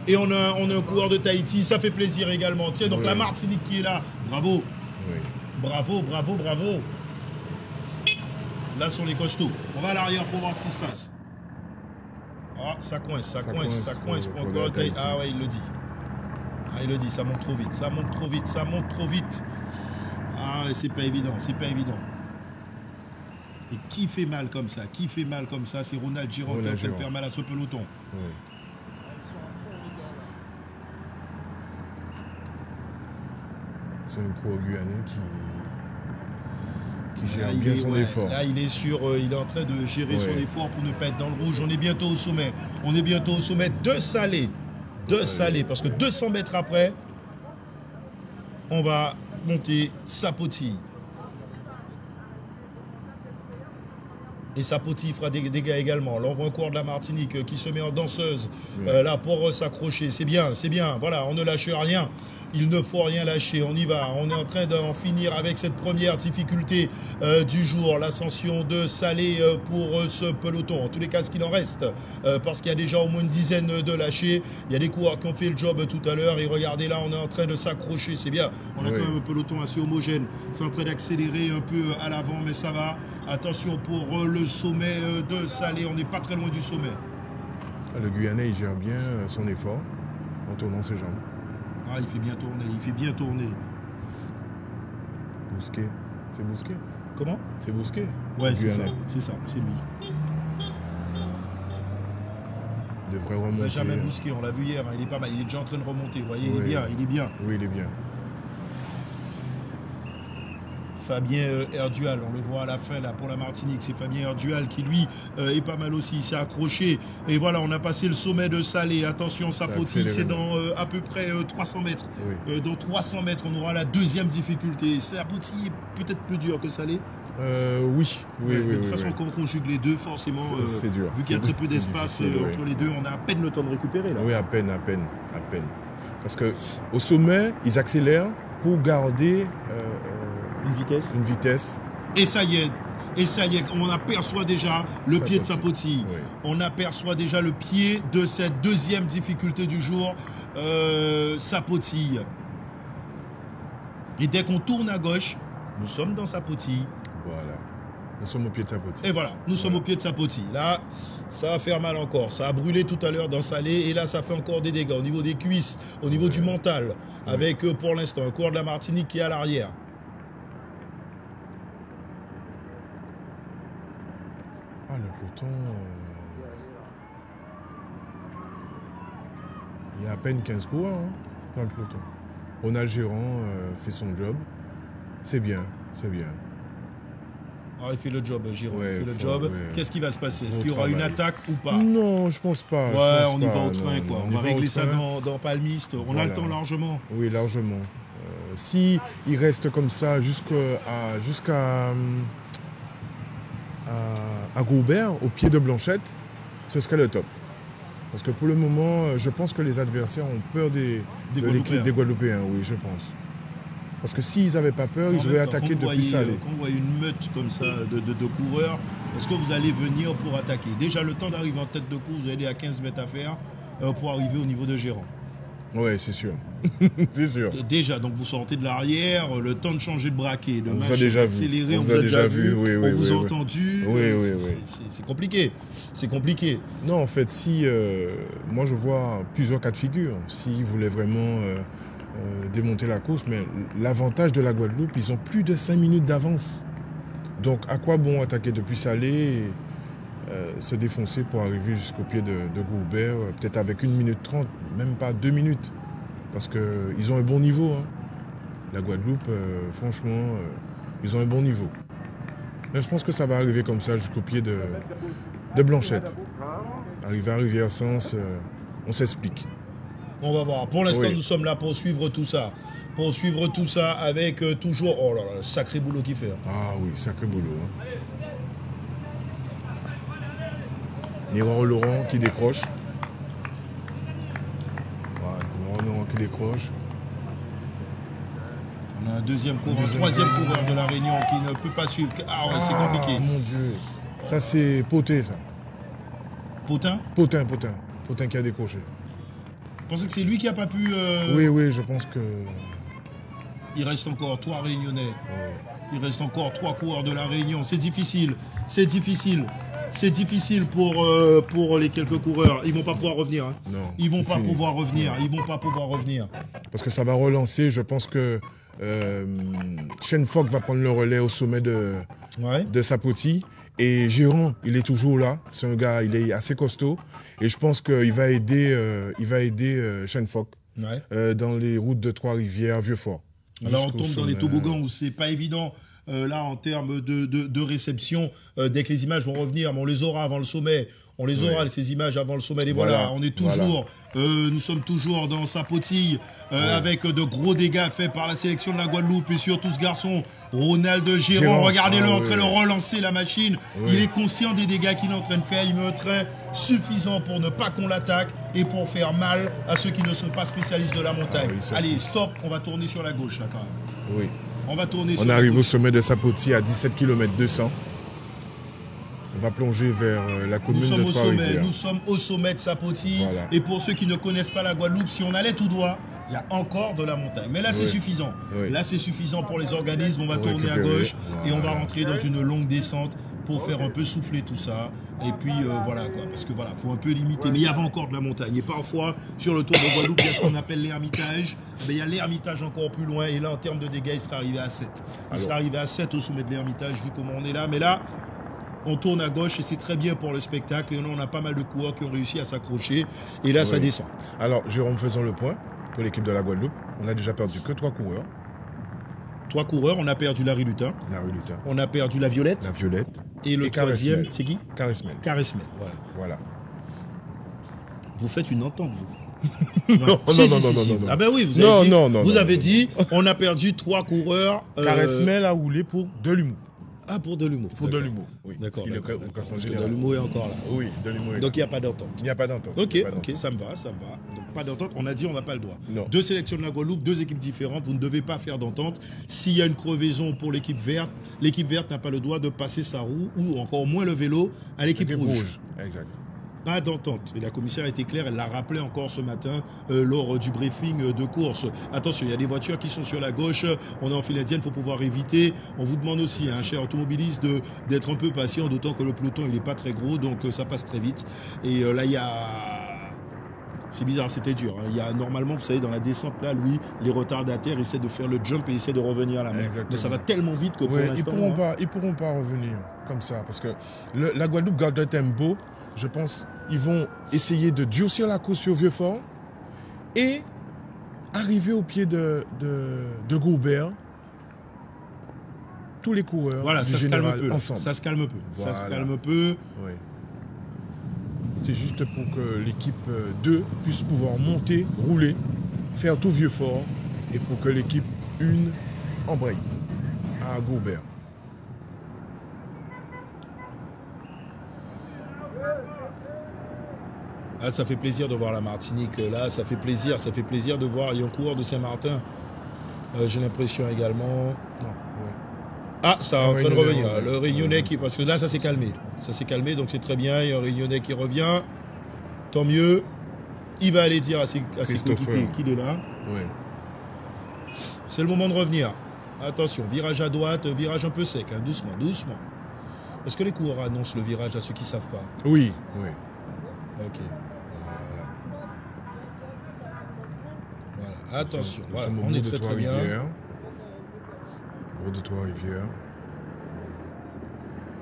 Et on a un coureur de Tahiti, ça fait plaisir également. Tiens, donc la Martinique qui est là. Bravo. Oui. Bravo. Là sont les costauds. On va à l'arrière pour voir ce qui se passe. Ah, ça coince pour encore. Ah ouais, il le dit. Ah, il le dit, ça monte trop vite, ça monte trop vite, ça monte trop vite. Ah, c'est pas évident, c'est pas évident. Et qui fait mal comme ça? Qui fait mal comme ça? C'est Ronald Giron qui est en train de faire mal à ce peloton. Oui. C'est un coureur guyanais qui gère bien son effort. Là, il est il est en train de gérer son effort pour ne pas être dans le rouge. On est bientôt au sommet. On est bientôt au sommet de Salé. De Salé, parce que 200 mètres après, on va monter Sapoti. Et Sapoti fera des dégâts également. Là, on voit un coureur de la Martinique qui se met en danseuse là pour s'accrocher. C'est bien, c'est bien. Voilà, on ne lâche rien. Il ne faut rien lâcher, on y va. On est en train d'en finir avec cette première difficulté du jour, l'ascension de Salé pour ce peloton. En tous les cas, ce qu'il en reste, parce qu'il y a déjà au moins une dizaine de lâchés. Il y a des coureurs qui ont fait le job tout à l'heure. Et regardez là, on est en train de s'accrocher, c'est bien. On a quand même un peloton assez homogène. C'est en train d'accélérer un peu à l'avant, mais ça va. Attention pour le sommet de Salé, on n'est pas très loin du sommet. Le Guyanais, il gère bien son effort en tournant ses jambes. Ah, il fait bien tourner, il fait bien tourner. Bousquet, c'est Bousquet. Comment? C'est Bousquet. Ouais, c'est ça, c'est lui. Il devrait remonter. Benjamin Bousquet, on l'a vu hier, hein, il est pas mal, il est déjà en train de remonter, vous voyez, il est bien, il est bien. Oui, il est bien. Fabien Herdual, on le voit à la fin là pour la Martinique, c'est Fabien Herdual qui lui est pas mal aussi, il s'est accroché et voilà, on a passé le sommet de Salé. Attention, Sapoti, c'est dans à peu près 300 mètres. Dans 300 mètres, on aura la deuxième difficulté. Sapoti est peut-être plus dur que Salé. Oui. De toute façon, quand on conjugue les deux, forcément, c'est dur. Vu qu'il y a très peu d'espace entre les deux, on a à peine le temps de récupérer là. Oui, à peine. Parce que au sommet, ils accélèrent pour garder une vitesse. Et ça y est, on aperçoit déjà le pied de Sapoti. Oui. On aperçoit déjà le pied de cette deuxième difficulté du jour, Sapoti. Et dès qu'on tourne à gauche, nous sommes dans Sapoti. Voilà. Nous sommes au pied de Sapoti. Et voilà, nous sommes au pied de Sapoti. Là, ça va faire mal encore. Ça a brûlé tout à l'heure dans Salé. Et là, ça fait encore des dégâts au niveau des cuisses, au niveau du mental. Avec, pour l'instant, un coureur de la Martinique qui est à l'arrière. Le peloton, il y a à peine 15 coureurs dans le peloton. Ronald Giron fait son job. C'est bien. Ah, il fait le job, Giron. Il fait le job. Qu'est-ce qui va se passer? Est-ce qu'il y aura une attaque ou pas? Non, je pense pas. On y va au train, quoi. On va régler ça dans Palmiste. On a le temps largement. Oui, largement. Si il reste comme ça jusqu'à Goubert, au pied de Blanchette, ce serait le top. Parce que pour le moment, je pense que les adversaires ont peur de l'équipe des Guadeloupéens, oui, je pense. Parce que s'ils n'avaient pas peur, ils auraient attaqué depuis Salé. Quand vous voyez une meute comme ça de coureurs, est-ce que vous allez venir pour attaquer? Déjà, le temps d'arriver en tête de course, vous allez à 15 mètres à faire pour arriver au niveau de Giron. Oui, c'est sûr. C'est sûr. Déjà, donc vous sortez de l'arrière, le temps de changer de braquet, de accélérer, on vous a déjà vu, on vous a entendu. Oui. C'est compliqué. C'est compliqué. Non, en fait, moi je vois plusieurs cas de figure. S'ils voulaient vraiment démonter la course, mais l'avantage de la Guadeloupe, ils ont plus de 5 minutes d'avance. Donc à quoi bon attaquer depuis Salé et se défoncer pour arriver jusqu'au pied de Goubert, peut-être avec 1 minute 30, même pas 2 minutes. Parce qu'ils ont un bon niveau. La Guadeloupe, franchement, ils ont un bon niveau. Mais je pense que ça va arriver comme ça jusqu'au pied de Blanchette. Arriver à Rivière-Sens, on s'explique. On va voir. Pour l'instant, nous sommes là pour suivre tout ça. Pour suivre tout ça avec toujours... Oh là là, sacré boulot qu'il fait. Ah oui, sacré boulot. Miron Laurent qui décroche. Voilà, Miron Laurent qui décroche. On a un troisième coureur de la Réunion qui ne peut pas suivre. Ah ouais, c'est compliqué. Mon Dieu. Ça, c'est Poté, ça. Potin qui a décroché. Vous pensez que c'est lui qui n'a pas pu... Oui, je pense que... Il reste encore 3 Réunionnais. Oui. Il reste encore 3 coureurs de la Réunion. C'est difficile. c'est difficile pour les quelques coureurs. Ils vont pas pouvoir revenir. Hein. Non. Ils vont pas pouvoir revenir. Ils vont pas pouvoir revenir. Parce que ça va relancer. Je pense que Shane Fogg va prendre le relais au sommet de Sapoti. Et Géron, il est toujours là. C'est un gars, il est assez costaud. Et je pense qu'il va aider, Shane Fogg dans les routes de Trois-Rivières, Vieux-Fort. Alors on tombe dans les toboggans où c'est pas évident. Là, en termes de réception, dès que les images vont revenir, mais on les aura avant le sommet. On les aura, ces images, avant le sommet. Et voilà, on est toujours, nous sommes toujours dans Sapoti, avec de gros dégâts faits par la sélection de la Guadeloupe et surtout ce garçon, Ronald Géron. Regardez-le en train de relancer la machine. Il est conscient des dégâts qu'il est en train de faire. Il met un train suffisant pour ne pas qu'on l'attaque et pour faire mal à ceux qui ne sont pas spécialistes de la montagne. Allez, stop, on va tourner sur la gauche, là, quand même. Oui. On arrive au sommet de Sapoti à 17 km 200. On va plonger vers la commune de Trois-Rivières. Nous sommes au sommet de Sapoti. Voilà. Et pour ceux qui ne connaissent pas la Guadeloupe, si on allait tout droit, il y a encore de la montagne. Mais là, c'est suffisant. Là, c'est suffisant pour les organismes. On va tourner à gauche et on va rentrer dans une longue descente pour faire un peu souffler tout ça. Et puis, voilà, quoi. Parce que voilà, il faut un peu limiter. Mais il y avait encore de la montagne. Et parfois, sur le tour de Guadeloupe, il y a ce qu'on appelle l'Ermitage. Mais il y a l'Ermitage encore plus loin. Et là, en termes de dégâts, il sera arrivé à 7. Il sera arrivé à 7 au sommet de l'Ermitage, vu comment on est là. Mais là, on tourne à gauche et c'est très bien pour le spectacle. Et là, on a pas mal de coureurs qui ont réussi à s'accrocher. Et là, ça descend. Alors, Jérôme, faisons le point pour l'équipe de la Guadeloupe. On a déjà perdu que 3 coureurs. 3 coureurs, on a perdu Larry Lutin. On a perdu la Violette. Et le troisième, c'est qui? Caresmel. Voilà. Vous faites une entente, vous. Non. Ah ben oui, vous avez dit, on a perdu 3 coureurs. Caresmel a roulé pour Delumeau. Ah, pour Delumeau. Oui. D'accord. Parce que Delumeau est encore là. Oui, Delumeau est là. Donc il n'y a pas d'entente. Ok, ça me va. Donc pas d'entente, on a dit on n'a pas le droit. Non. 2 sélections de la Guadeloupe, 2 équipes différentes, vous ne devez pas faire d'entente. S'il y a une crevaison pour l'équipe verte n'a pas le droit de passer sa roue ou encore moins le vélo à l'équipe rouge. Exact. Pas d'entente. Et la commissaire a été claire, elle l'a rappelé encore ce matin lors du briefing de course. Attention, il y a des voitures qui sont sur la gauche, on est en file indienne, il faut pouvoir éviter. On vous demande aussi, cher automobiliste, d'être un peu patient, d'autant que le peloton il n'est pas très gros, donc ça passe très vite. Et là, il y a... C'est bizarre, c'était dur. Il y a normalement, vous savez, dans la descente, là, Louis, les retardataires essaient de faire le jump et essaient de revenir à la main. Mais ça va tellement vite que pour l'instant... Ils pourront pas revenir comme ça, parce que la Guadeloupe garde un tempo. Je pense qu'ils vont essayer de durcir la course sur Vieux-Fort et arriver au pied de Goubert. Tous les coureurs. Voilà, ça se calme un peu. Ensemble. Ça se calme un peu. Voilà. Ça se calme un peu. Oui. C'est juste pour que l'équipe 2 puisse pouvoir monter, rouler, faire tout Vieux-Fort et pour que l'équipe 1 embraye à Goubert. Ah, ça fait plaisir de voir la Martinique là, ça fait plaisir de voir. Il y a un coureur de Saint-Martin, j'ai l'impression également. Non, Ah, ça est en train de revenir. Le Réunionnais qui, parce que là, ça s'est calmé. Ça s'est calmé, donc c'est très bien. Il y a un Réunionnais qui revient. Tant mieux. Il va aller dire à ses coéquipiers qu'il est là. Oui. C'est le moment de revenir. Attention, virage à droite, virage un peu sec, doucement. Est-ce que les coureurs annoncent le virage à ceux qui ne savent pas? Oui. Ok. Voilà. Attention. Voilà. On est très bien. Bord de Trois-Rivières.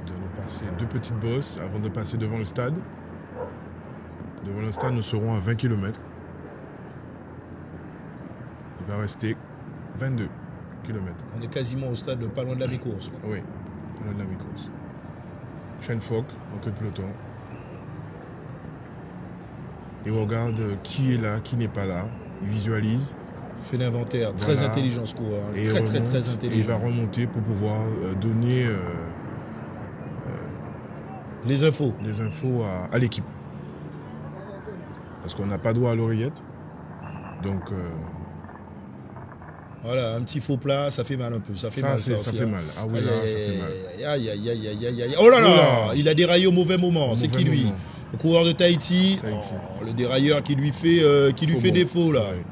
Nous allons passer 2 petites bosses avant de passer devant le stade. Devant le stade, nous serons à 20 km. Il va rester 22 km. On est quasiment au stade, pas loin de la mi-course. Oui, pas loin de la mi-course. Shane Fogg en queue de peloton. Il regarde qui est là, qui n'est pas là. Il visualise. Il fait l'inventaire. Voilà. Très intelligent ce coureur. Très intelligent. Et il va remonter pour pouvoir donner les infos à l'équipe. Parce qu'on n'a pas droit à l'oreillette. Donc... Voilà, un petit faux plat, ça fait mal un peu. Ça fait mal. Ah oui, là, ça fait mal. Aïe. Oh là là, il a déraillé au mauvais moment. C'est qui lui? Le coureur de Tahiti. Oh, le dérailleur qui lui fait défaut là. Ouais.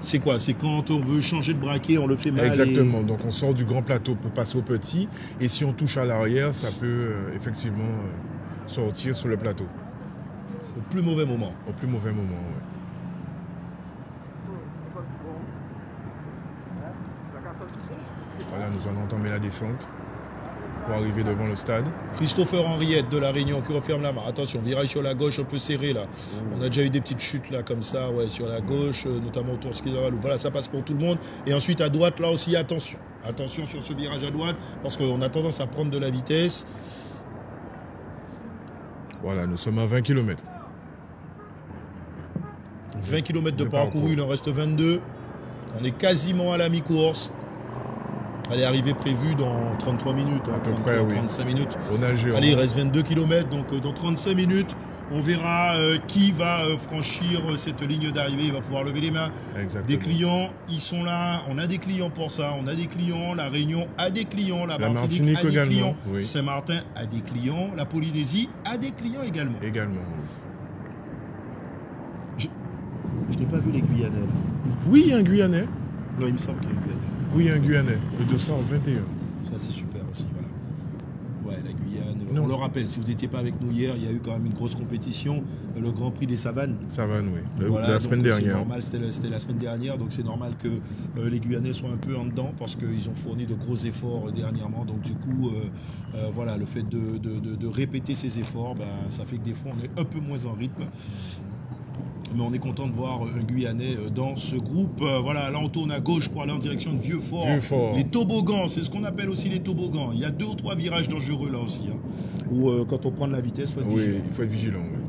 C'est quoi? C'est quand on veut changer de braquet, on le fait mal. Exactement. Donc on sort du grand plateau pour passer au petit. Et si on touche à l'arrière, ça peut effectivement sortir sur le plateau. Au plus mauvais moment. Au plus mauvais moment, oui. Voilà, nous allons entamer la descente pour arriver devant le stade. Christopher Henriette de La Réunion qui referme la main. Attention, virage sur la gauche un peu serré là. On a déjà eu des petites chutes là comme ça, ouais, sur la gauche, notamment autour de Skidawal. Voilà, ça passe pour tout le monde. Et ensuite à droite, là aussi, attention. Attention sur ce virage à droite, parce qu'on a tendance à prendre de la vitesse. Voilà, nous sommes à 20 km. 20 km de parcouru, il en reste 22. On est quasiment à la mi-course. Elle est arrivée prévue dans 33 minutes, à peu près, 35 minutes. Allez, il reste 22 km, donc dans 35 minutes, on verra qui va franchir cette ligne d'arrivée. Il va pouvoir lever les mains. Exactement. Des clients, ils sont là. On a des clients pour ça. On a des clients. La Réunion a des clients. La Martinique a des également, clients. Oui. Saint-Martin a des clients. La Polynésie a des clients également. Également, oui. Je n'ai pas vu les Guyanais. Oui, un Guyanais. Non, il me semble qu'il y a un Guyanais. Oui, un Guyanais, le 221. Ça, c'est super aussi, voilà. Ouais, la Guyane. Non. On le rappelle, si vous n'étiez pas avec nous hier, il y a eu quand même une grosse compétition, le Grand Prix des Savanes. Savanes, oui. Voilà, la semaine dernière. C'est normal, c'était la semaine dernière, donc c'est normal que les Guyanais soient un peu en dedans parce qu'ils ont fourni de gros efforts dernièrement. Donc du coup, voilà, le fait de répéter ces efforts, ben, ça fait que des fois on est un peu moins en rythme. Mais on est content de voir un Guyanais dans ce groupe. Voilà, là on tourne à gauche pour aller en direction de Vieux-Fort. Les toboggans, c'est ce qu'on appelle aussi les toboggans. Il y a 2 ou 3 virages dangereux là aussi. Hein, où quand on prend de la vitesse, il faut être vigilant. Oui, il faut être vigilant. Oui.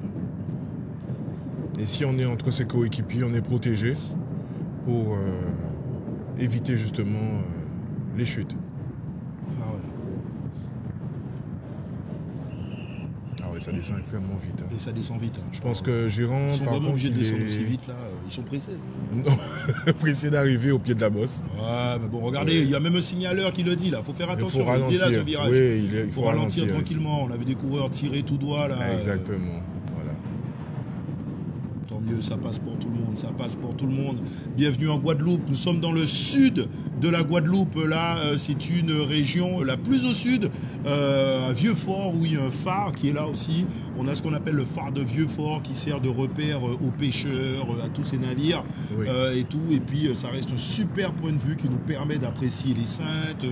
Et si on est entre ses coéquipiers, on est protégé pour éviter justement les chutes. Ça descend extrêmement vite. Et ça descend vite. Je pense que Gérant, ils sont par vraiment contre, obligés de descendre aussi vite là. Ils sont pressés. Non, pressés d'arriver au pied de la bosse. Ouais, mais bon, regardez, il y a même un signaleur qui le dit là. Il faut faire attention. Il faut ralentir. Il est là, ce virage. Oui, il faut ralentir tranquillement. On avait des coureurs tirés tout droit là. Exactement. Voilà. Tant mieux, ça passe pour tout le monde. Ça passe pour tout le monde. Bienvenue en Guadeloupe. Nous sommes dans le sud de la Guadeloupe. Là, c'est une région la plus au sud, à Vieux-Fort, où il y a un phare qui est là aussi. On a ce qu'on appelle le phare de Vieux-Fort qui sert de repère aux pêcheurs, à tous ces navires et tout. Et puis, ça reste un super point de vue qui nous permet d'apprécier les Saintes,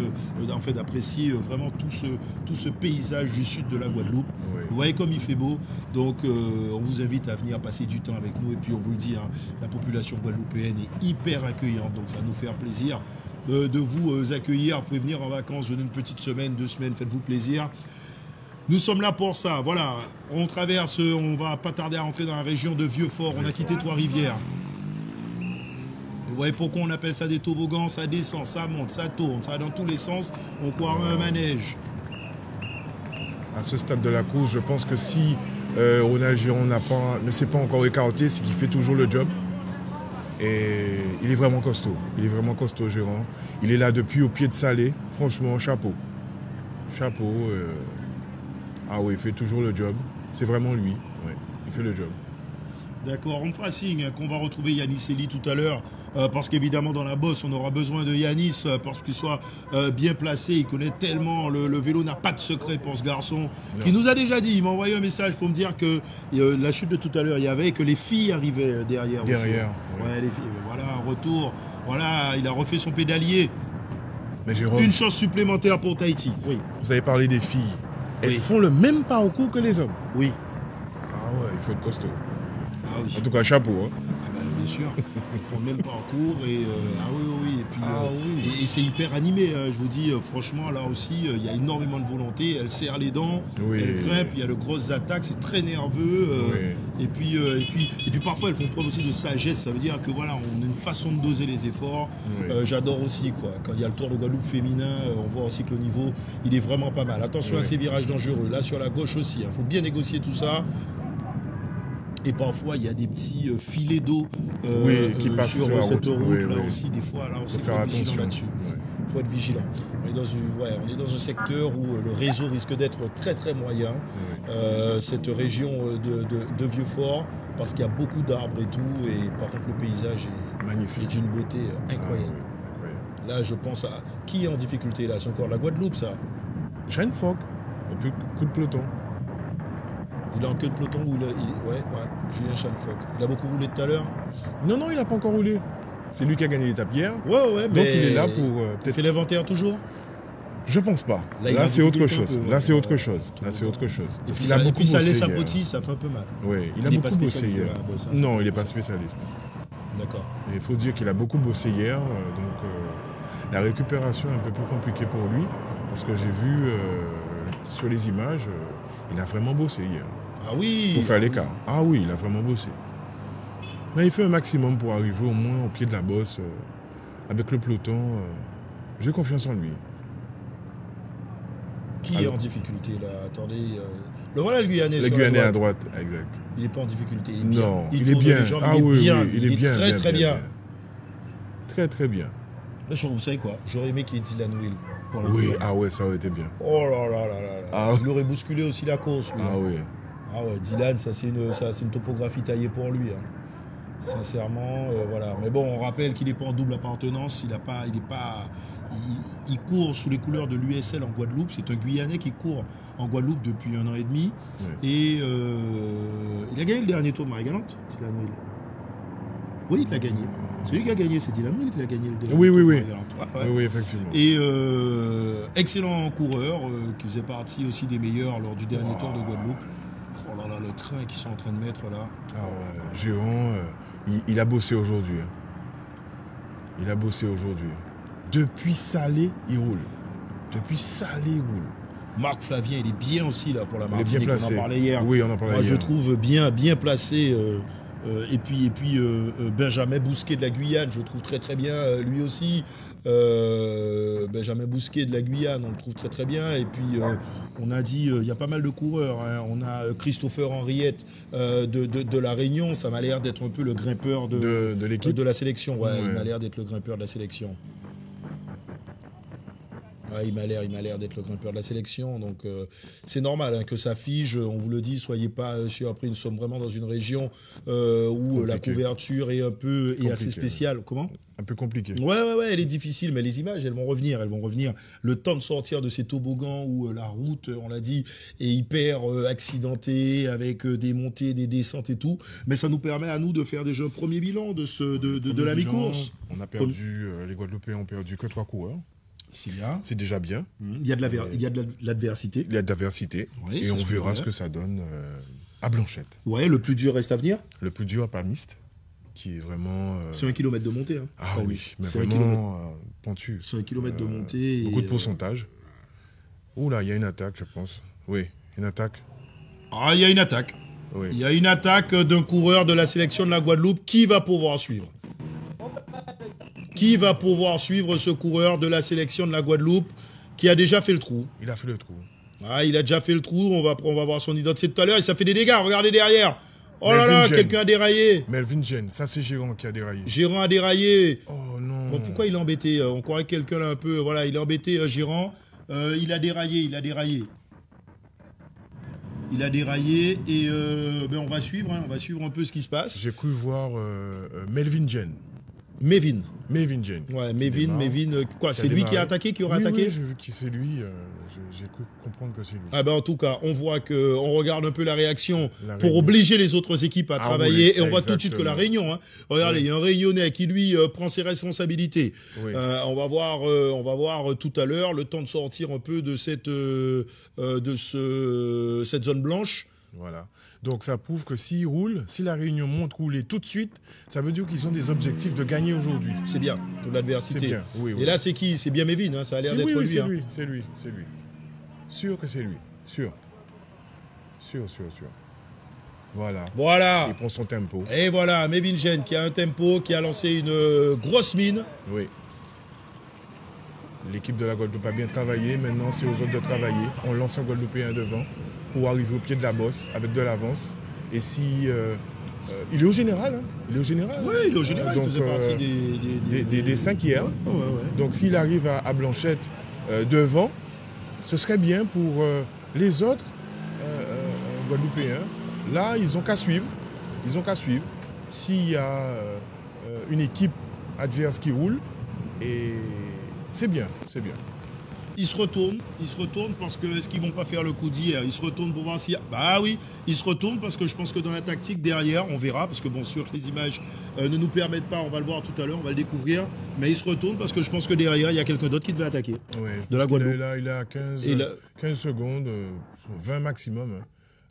en fait, d'apprécier vraiment tout ce paysage du sud de la Guadeloupe. Oui. Vous voyez comme il fait beau. Donc, on vous invite à venir passer du temps avec nous. Et puis, on vous le dit, hein, la population guadeloupéenne est hyper accueillante. Donc, ça va nous faire plaisir de vous accueillir. Vous pouvez venir en vacances, venez une petite semaine, 2 semaines, faites-vous plaisir. Nous sommes là pour ça. Voilà, on traverse, on va pas tarder à rentrer dans la région de Vieux-Fort. On a quitté Trois-Rivières. Vous voyez pourquoi on appelle ça des toboggans? Ça descend, ça monte, ça tourne, ça va dans tous les sens. On croirait un manège. À ce stade de la course, je pense que si Ronald Giron ne s'est pas encore écarté, c'est qu'il fait toujours le job. Et il est vraiment costaud. Il est vraiment costaud, Gérant. Il est là depuis au pied de Salé. Franchement, chapeau. Chapeau. Ah oui, il fait toujours le job. C'est vraiment lui. Ouais, il fait le job. D'accord, on fera signe qu'on va retrouver Yanis Elie tout à l'heure, parce qu'évidemment dans la bosse on aura besoin de Yanis parce qu'il soit bien placé, il connaît tellement, le vélo n'a pas de secret pour ce garçon, qui nous a déjà dit, il m'a envoyé un message pour me dire que la chute de tout à l'heure il y avait, que les filles arrivaient derrière. Derrière. Ouais, les filles, voilà, un retour, voilà, il a refait son pédalier. Mais Jérôme, une chance supplémentaire pour Tahiti. Oui. Vous avez parlé des filles, elles font le même parcours que les hommes. Oui. Ah ouais, il faut être costaud. Ah oui. En tout cas, chapeau. Hein. Ah ben, bien sûr, ils font le même parcours et et puis et c'est hyper animé. Hein. Je vous dis franchement, là aussi, il y a énormément de volonté. Elle serre les dents, elle grimpe, il y a de grosses attaques, c'est très nerveux. Et puis parfois, elles font preuve aussi de sagesse. Ça veut dire que voilà, on a une façon de doser les efforts. J'adore aussi quoi. Quand il y a le Tour de Guadeloupe féminin, on voit aussi que le niveau, il est vraiment pas mal. Attention à ces virages dangereux. Là sur la gauche aussi, il faut bien négocier tout ça. Et parfois, il y a des petits filets d'eau qui passent sur cette route. Là aussi, des fois, là aussi, il faut faire attention là-dessus. Il faut être vigilant. On est dans un secteur où le réseau risque d'être très très moyen. Cette région de Vieux-Fort, parce qu'il y a beaucoup d'arbres et tout. Et par contre, le paysage est Magnifique. Et d'une beauté incroyable. Ah, oui, incroyable. Là, je pense à... Qui est en difficulté, là? C'est encore la Guadeloupe, ça? Shane Fogg, au coup de peloton. Il est en queue de peloton ou ouais, Julien Shane Fogg. Il a beaucoup roulé tout à l'heure? Non, il n'a pas encore roulé. C'est lui qui a gagné l'étape hier. Ouais, donc mais... il est là pour... peut-être fait l'inventaire toujours? Je pense pas. Là, c'est autre chose. Là, c'est autre chose. Parce qu'il a beaucoup bossé. Et puis ça laisse sa potie, ça fait un peu mal. Oui, il a beaucoup bossé hier. Non, il n'est pas spécialiste. D'accord. Il faut dire qu'il a beaucoup bossé hier. Donc, la récupération est un peu plus compliquée pour lui. Parce que j'ai vu sur les images, il a vraiment bossé hier. Ah oui? Pour faire l'écart. Ah oui, il a vraiment bossé. Mais il fait un maximum pour arriver au moins au pied de la bosse. Avec le peloton, j'ai confiance en lui. Qui est en difficulté là? Attendez. Le voilà le Guyanais. Le Guyanais à droite, exact. Il n'est pas en difficulté. Il est bien. Non, il est bien. Il est bien. Très bien. Très bien. Là, vous savez quoi? J'aurais aimé qu'il y ait Dylan Will. Oui, ça aurait été bien. Oh là. Il aurait bousculé aussi la course. Lui. Ah oui. Ah ouais, Dylan, ça c'est une topographie taillée pour lui. Hein. Sincèrement, voilà. Mais bon, on rappelle qu'il n'est pas en double appartenance. Il court sous les couleurs de l'USL en Guadeloupe. C'est un Guyanais qui court en Guadeloupe depuis 1 an et demi. Oui. Et il a gagné le dernier Tour de Marie-Galante, Dylan Will. Oui, il l'a gagné. C'est lui qui a gagné, c'est Dylan Will qui l'a gagné le dernier Tour de Marie-Galante. Oui, effectivement. Et excellent coureur qui faisait partie aussi des meilleurs lors du dernier Tour de Guadeloupe. Oh là là, le train qu'ils sont en train de mettre là. Ah ouais, Géron, il a bossé aujourd'hui. Hein. Il a bossé aujourd'hui. Depuis Salé, il roule. Marc Flavien, il est bien aussi là pour la Martinique. Il est bien placé. On en parlait hier. Oui, on en parlait hier. Moi, je trouve bien placé. Et puis Benjamin Bousquet de la Guyane, je trouve très bien. Lui aussi. Benjamin Bousquet de la Guyane, on le trouve très bien. Et puis on a dit, il y a pas mal de coureurs. Hein. On a Christopher Henriette de la Réunion. Ça m'a l'air d'être un peu le grimpeur de l'équipe, de la sélection. Ouais. Il m'a l'air d'être le grimpeur de la sélection. Ouais, il m'a l'air d'être le grimpeur de la sélection, donc c'est normal hein, que ça fige, on vous le dit, soyez pas surpris, nous sommes vraiment dans une région où la couverture est assez spéciale. Comment? Un peu compliqué. Ouais, elle est difficile, mais les images, elles vont revenir. Le temps de sortir de ces toboggans où la route, on l'a dit, est hyper accidentée, avec des montées, des descentes et tout, mais ça nous permet à nous de faire déjà un premier bilan de la mi-course. On a perdu, les Guadeloupéens ont perdu que 3 coureurs. C'est déjà bien. Il y a de l'adversité. Il y a de l'adversité. Oui, et on verra ce que ça donne à Blanchette. Ouais, le plus dur reste à venir. Le plus dur à Palmiste, qui est vraiment... C'est 1 kilomètre de montée. Hein. Ah oui, mais vraiment pentu. C'est 1 kilomètre de montée. Beaucoup de pourcentage. Ouh là, il y a une attaque, je pense. Oui, une attaque. Ah, il y a une attaque. Oui. Il y a une attaque d'un coureur de la sélection de la Guadeloupe qui va pouvoir suivre. Qui va pouvoir suivre ce coureur de la sélection de la Guadeloupe qui a déjà fait le trou? Il a fait le trou. Ah, il a déjà fait le trou, on va voir son identité tout à l'heure et ça fait des dégâts, regardez derrière. Oh Melvin là là, quelqu'un a déraillé. Melvin Jen, ça c'est Géron qui a déraillé. Géron a déraillé. Oh non. Bon, pourquoi il est embêté? On croirait que quelqu'un là un peu... Voilà, il est embêté, Géron. Il a déraillé. Il a déraillé et on va suivre un peu ce qui se passe. J'ai cru voir Melvin Jen. Mévin Jen. Ouais, Mévin, quoi, c'est lui qui a attaqué, qui aurait attaqué? Oui, j'ai vu que c'est lui, j'ai cru comprendre que c'est lui. Ah ben en tout cas, on voit qu'on regarde un peu la réaction pour obliger les autres équipes à travailler, oui, et on voit tout de suite que la Réunion, hein, regardez, il y a un Réunionnais qui lui prend ses responsabilités. Oui. On va voir tout à l'heure le temps de sortir un peu de cette zone blanche. Voilà. Donc ça prouve que s'ils roulent, si la Réunion monte rouler tout de suite, ça veut dire qu'ils ont des objectifs de gagner aujourd'hui. C'est bien, pour l'adversité. C'est bien, oui. Et là, c'est qui? C'est bien Mévin, hein, ça a l'air d'être lui. C'est lui. Sûr que c'est lui. Sûr. Voilà. Il prend son tempo. Et voilà, Mévin Jen qui a un tempo, qui a lancé une grosse mine. Oui. L'équipe de la Guadeloupe a bien travaillé. Maintenant, c'est aux autres de travailler. On lance un Guadeloupéen devant pour arriver au pied de la bosse avec de l'avance. Et si... il est au général. Hein. Oui, il est au général. Donc, il faisait partie des 5 hier. Ouais. Donc s'il arrive à Blanchette devant, ce serait bien pour les autres Guadeloupéens. Là, ils n'ont qu'à suivre. S'il y a une équipe adverse qui roule. Et c'est bien, c'est bien. Ils se retournent parce que est-ce qu'ils vont pas faire le coup d'hier? Ils se retournent pour voir si... Bah oui, ils se retournent parce que je pense que dans la tactique derrière, on verra, parce que bon, sûr que les images ne nous permettent pas, on va le voir tout à l'heure, on va le découvrir, mais ils se retournent parce que je pense que derrière, il y a quelqu'un d'autre qui devait attaquer. Oui, de la Guadeloupe. Il a 15 secondes, 20 maximum. Hein.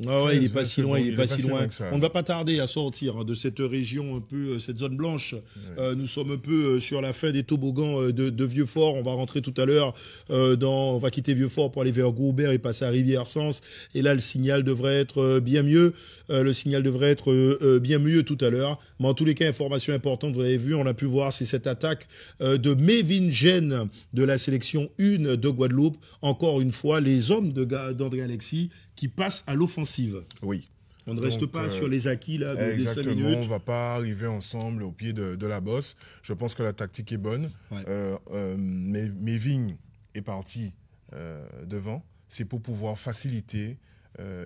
Ah ouais, il est pas si loin, il est pas si loin. Ça. On ne va pas tarder à sortir de cette région un peu, cette zone blanche. Ouais. Nous sommes un peu sur la fin des toboggans de Vieux-Fort. On va rentrer tout à l'heure on va quitter Vieux-Fort pour aller vers Gourbert et passer à Rivière-Sens. Et là, le signal devrait être bien mieux. Bien mieux tout à l'heure. Mais en tous les cas, information importante, vous l'avez vu, on a pu voir, c'est cette attaque de Mévin Gène de la sélection 1 de Guadeloupe. Encore une fois, les hommes d'André Alexis qui passent à l'offensive. Oui. On ne reste pas sur les acquis là, des 5 minutes. On ne va pas arriver ensemble au pied de la bosse. Je pense que la tactique est bonne. Ouais. Mévin est parti devant. C'est pour pouvoir faciliter,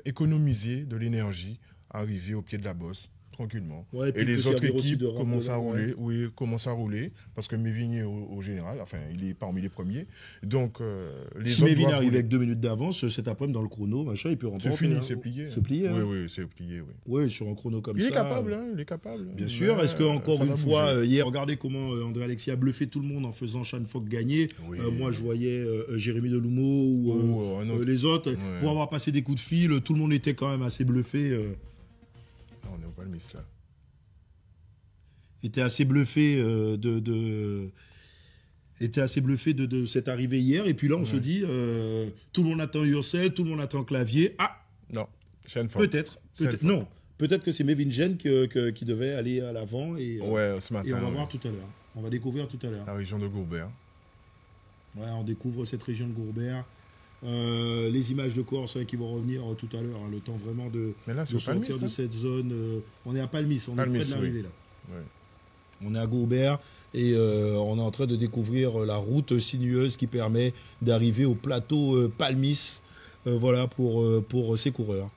économiser de l'énergie, arriver au pied de la bosse tranquillement. Ouais, et les autres équipes commencent à rouler. Oui, commencent à rouler parce que Mévin est au général. Enfin, il est parmi les premiers. Donc, si Mévin arrive avec 2 minutes d'avance, cet après-midi dans le chrono, machin, il peut remporter. C'est fini, c'est plié. C'est plié. Hein. Oui, c'est plié. Oui. Oui, sur un chrono comme ça. Il est capable, hein, il est capable. Bien sûr. Est-ce que encore une fois, hier, regardez comment André Alexis a bluffé tout le monde en faisant Sean Fogg gagner. Oui. Moi, je voyais Jérémy Delumeau ou les autres. Ouais. Pour avoir passé des coups de fil, tout le monde était quand même assez bluffé. On est au Palmis là. Était assez bluffé de cette arrivée hier. Et puis là, on se dit, tout le monde attend Ursel, tout le monde attend Clavier. Ah non, peut-être. Non, peut-être que c'est Mévin Gène qui devait aller à l'avant. Et ce matin. Et on va voir tout à l'heure. On va découvrir tout à l'heure. La région de Gourbert. Ouais, on découvre cette région de Gourbert. Les images de Corse qui vont revenir tout à l'heure, le temps vraiment de sortir de cette zone. On est à Palmis, on est près de l'arrivée là. Ouais. On est à Gourbert et on est en train de découvrir la route sinueuse qui permet d'arriver au plateau Palmis, pour ces coureurs.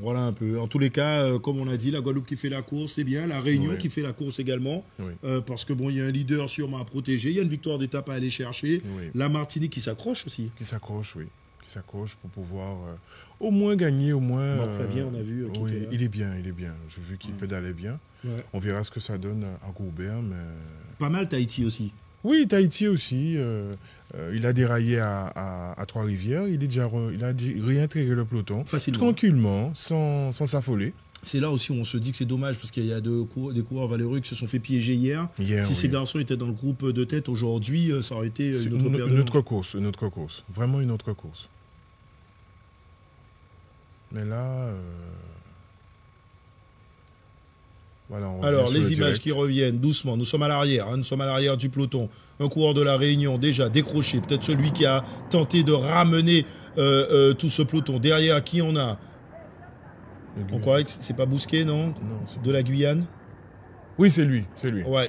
Voilà un peu. En tous les cas, comme on a dit, la Guadeloupe qui fait la course, c'est bien. La Réunion qui fait la course également. Oui. Parce que bon, il y a un leader sûrement à protéger. Il y a une victoire d'étape à aller chercher. Oui. La Martinique qui s'accroche aussi. Qui s'accroche, oui. Qui s'accroche pour pouvoir au moins gagner, au moins. Flavien, on a vu. Oui, il est bien. J'ai vu qu'il pédalait bien. Ouais. On verra ce que ça donne à Gourbert. Mais... Pas mal Tahiti aussi. Oui, Tahiti aussi. Il a déraillé à Trois-Rivières. Il a réintégré le peloton tranquillement, sans s'affoler. C'est là aussi où on se dit que c'est dommage parce qu'il y a des coureurs valeureux qui se sont fait piéger hier. Si ces garçons étaient dans le groupe de tête aujourd'hui, ça aurait été une autre course. Vraiment une autre course. Mais là... Voilà, alors, les images qui reviennent doucement. Nous sommes à l'arrière. Nous sommes à l'arrière du peloton. Un coureur de la Réunion déjà décroché. Peut-être celui qui a tenté de ramener tout ce peloton. Derrière, qui on a? On croirait que c'est pas Bousquet, non? Non. De la Guyane? Oui, c'est lui. Ouais,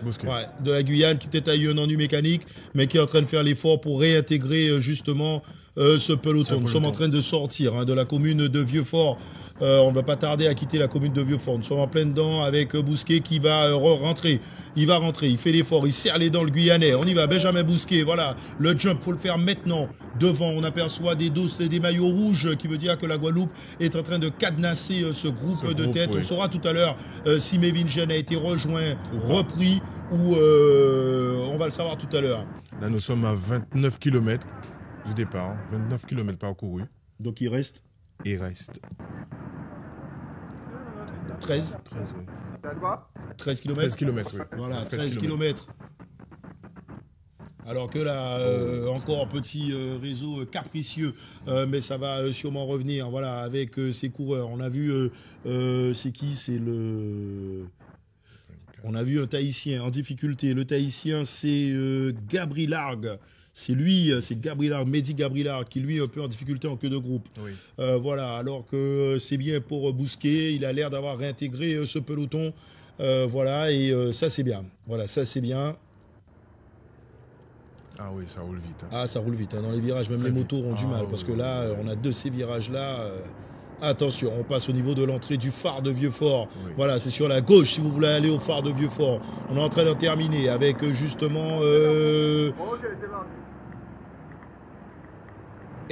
de la Guyane, qui peut-être a eu un ennui mécanique, mais qui est en train de faire l'effort pour réintégrer justement ce peloton. Nous sommes en train de sortir de la commune de Vieux-Fort. On ne va pas tarder à quitter la commune de Vieux-Fort. Nous sommes en plein dedans avec Bousquet qui va rentrer. Il va rentrer, il fait l'effort, il serre les dents le Guyanais. On y va, Benjamin Bousquet, voilà. Le jump, il faut le faire maintenant. Devant, on aperçoit des maillots rouges, qui veut dire que la Guadeloupe est en train de cadenasser ce groupe de tête. Oui. On saura tout à l'heure si Mévin Gène a été rejoint, repris, ou on va le savoir tout à l'heure. Là, nous sommes à 29 km du départ, 29 km parcourus. Donc il reste 13, oui. 13 km. 13 km, oui. Voilà, 13 km. Alors que là, encore petit réseau capricieux, mais ça va sûrement revenir, voilà, avec ces coureurs. On a vu, c'est qui? On a vu un Tahitien en difficulté. Le Tahitien, c'est Gabrilargue. C'est lui, c'est Gabrielard, Mehdi Gabrielard, qui lui est un peu en difficulté en queue de groupe. Oui. Voilà, alors que c'est bien pour Bousquet, il a l'air d'avoir réintégré ce peloton. Voilà, et ça c'est bien. Voilà, ça c'est bien. Ah oui, ça roule vite. Ah, ça roule vite. Dans les virages, même les motos ont du mal, parce que là, on a de ces virages-là Attention, on passe au niveau de l'entrée du phare de Vieux-Fort. Oui. Voilà, c'est sur la gauche si vous voulez aller au phare de Vieux-Fort. On est en train de terminer avec justement...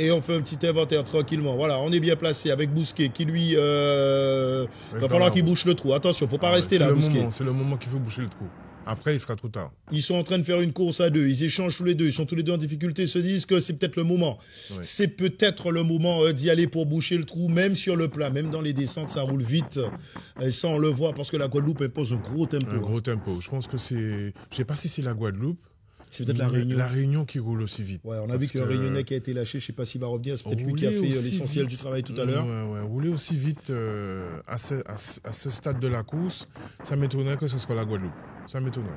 Et on fait un petit inventaire tranquillement. Voilà, on est bien placé avec Bousquet qui lui... va falloir qu'il bouche le trou. Attention, il ne faut pas rester là, Bousquet. C'est le moment qu'il faut boucher le trou. Après, il sera trop tard. Ils sont en train de faire une course à deux. Ils échangent tous les deux. Ils sont tous les deux en difficulté. Ils se disent que c'est peut-être le moment. Oui. C'est peut-être le moment d'y aller pour boucher le trou, même sur le plat, même dans les descentes, ça roule vite. Et ça, on le voit parce que la Guadeloupe impose un gros tempo. Un gros tempo. Je pense que c'est... Je ne sais pas si c'est la Guadeloupe. C'est peut-être la Réunion. La Réunion qui roule aussi vite. Ouais, on a vu qu'un Réunionnais qui a été lâché. Je ne sais pas s'il va revenir. C'est peut-être lui qui a fait l'essentiel du travail tout à l'heure. Ouais. Rouler aussi vite à ce stade de la course, ça m'étonnerait que ce soit la Guadeloupe. Ça m'étonnerait.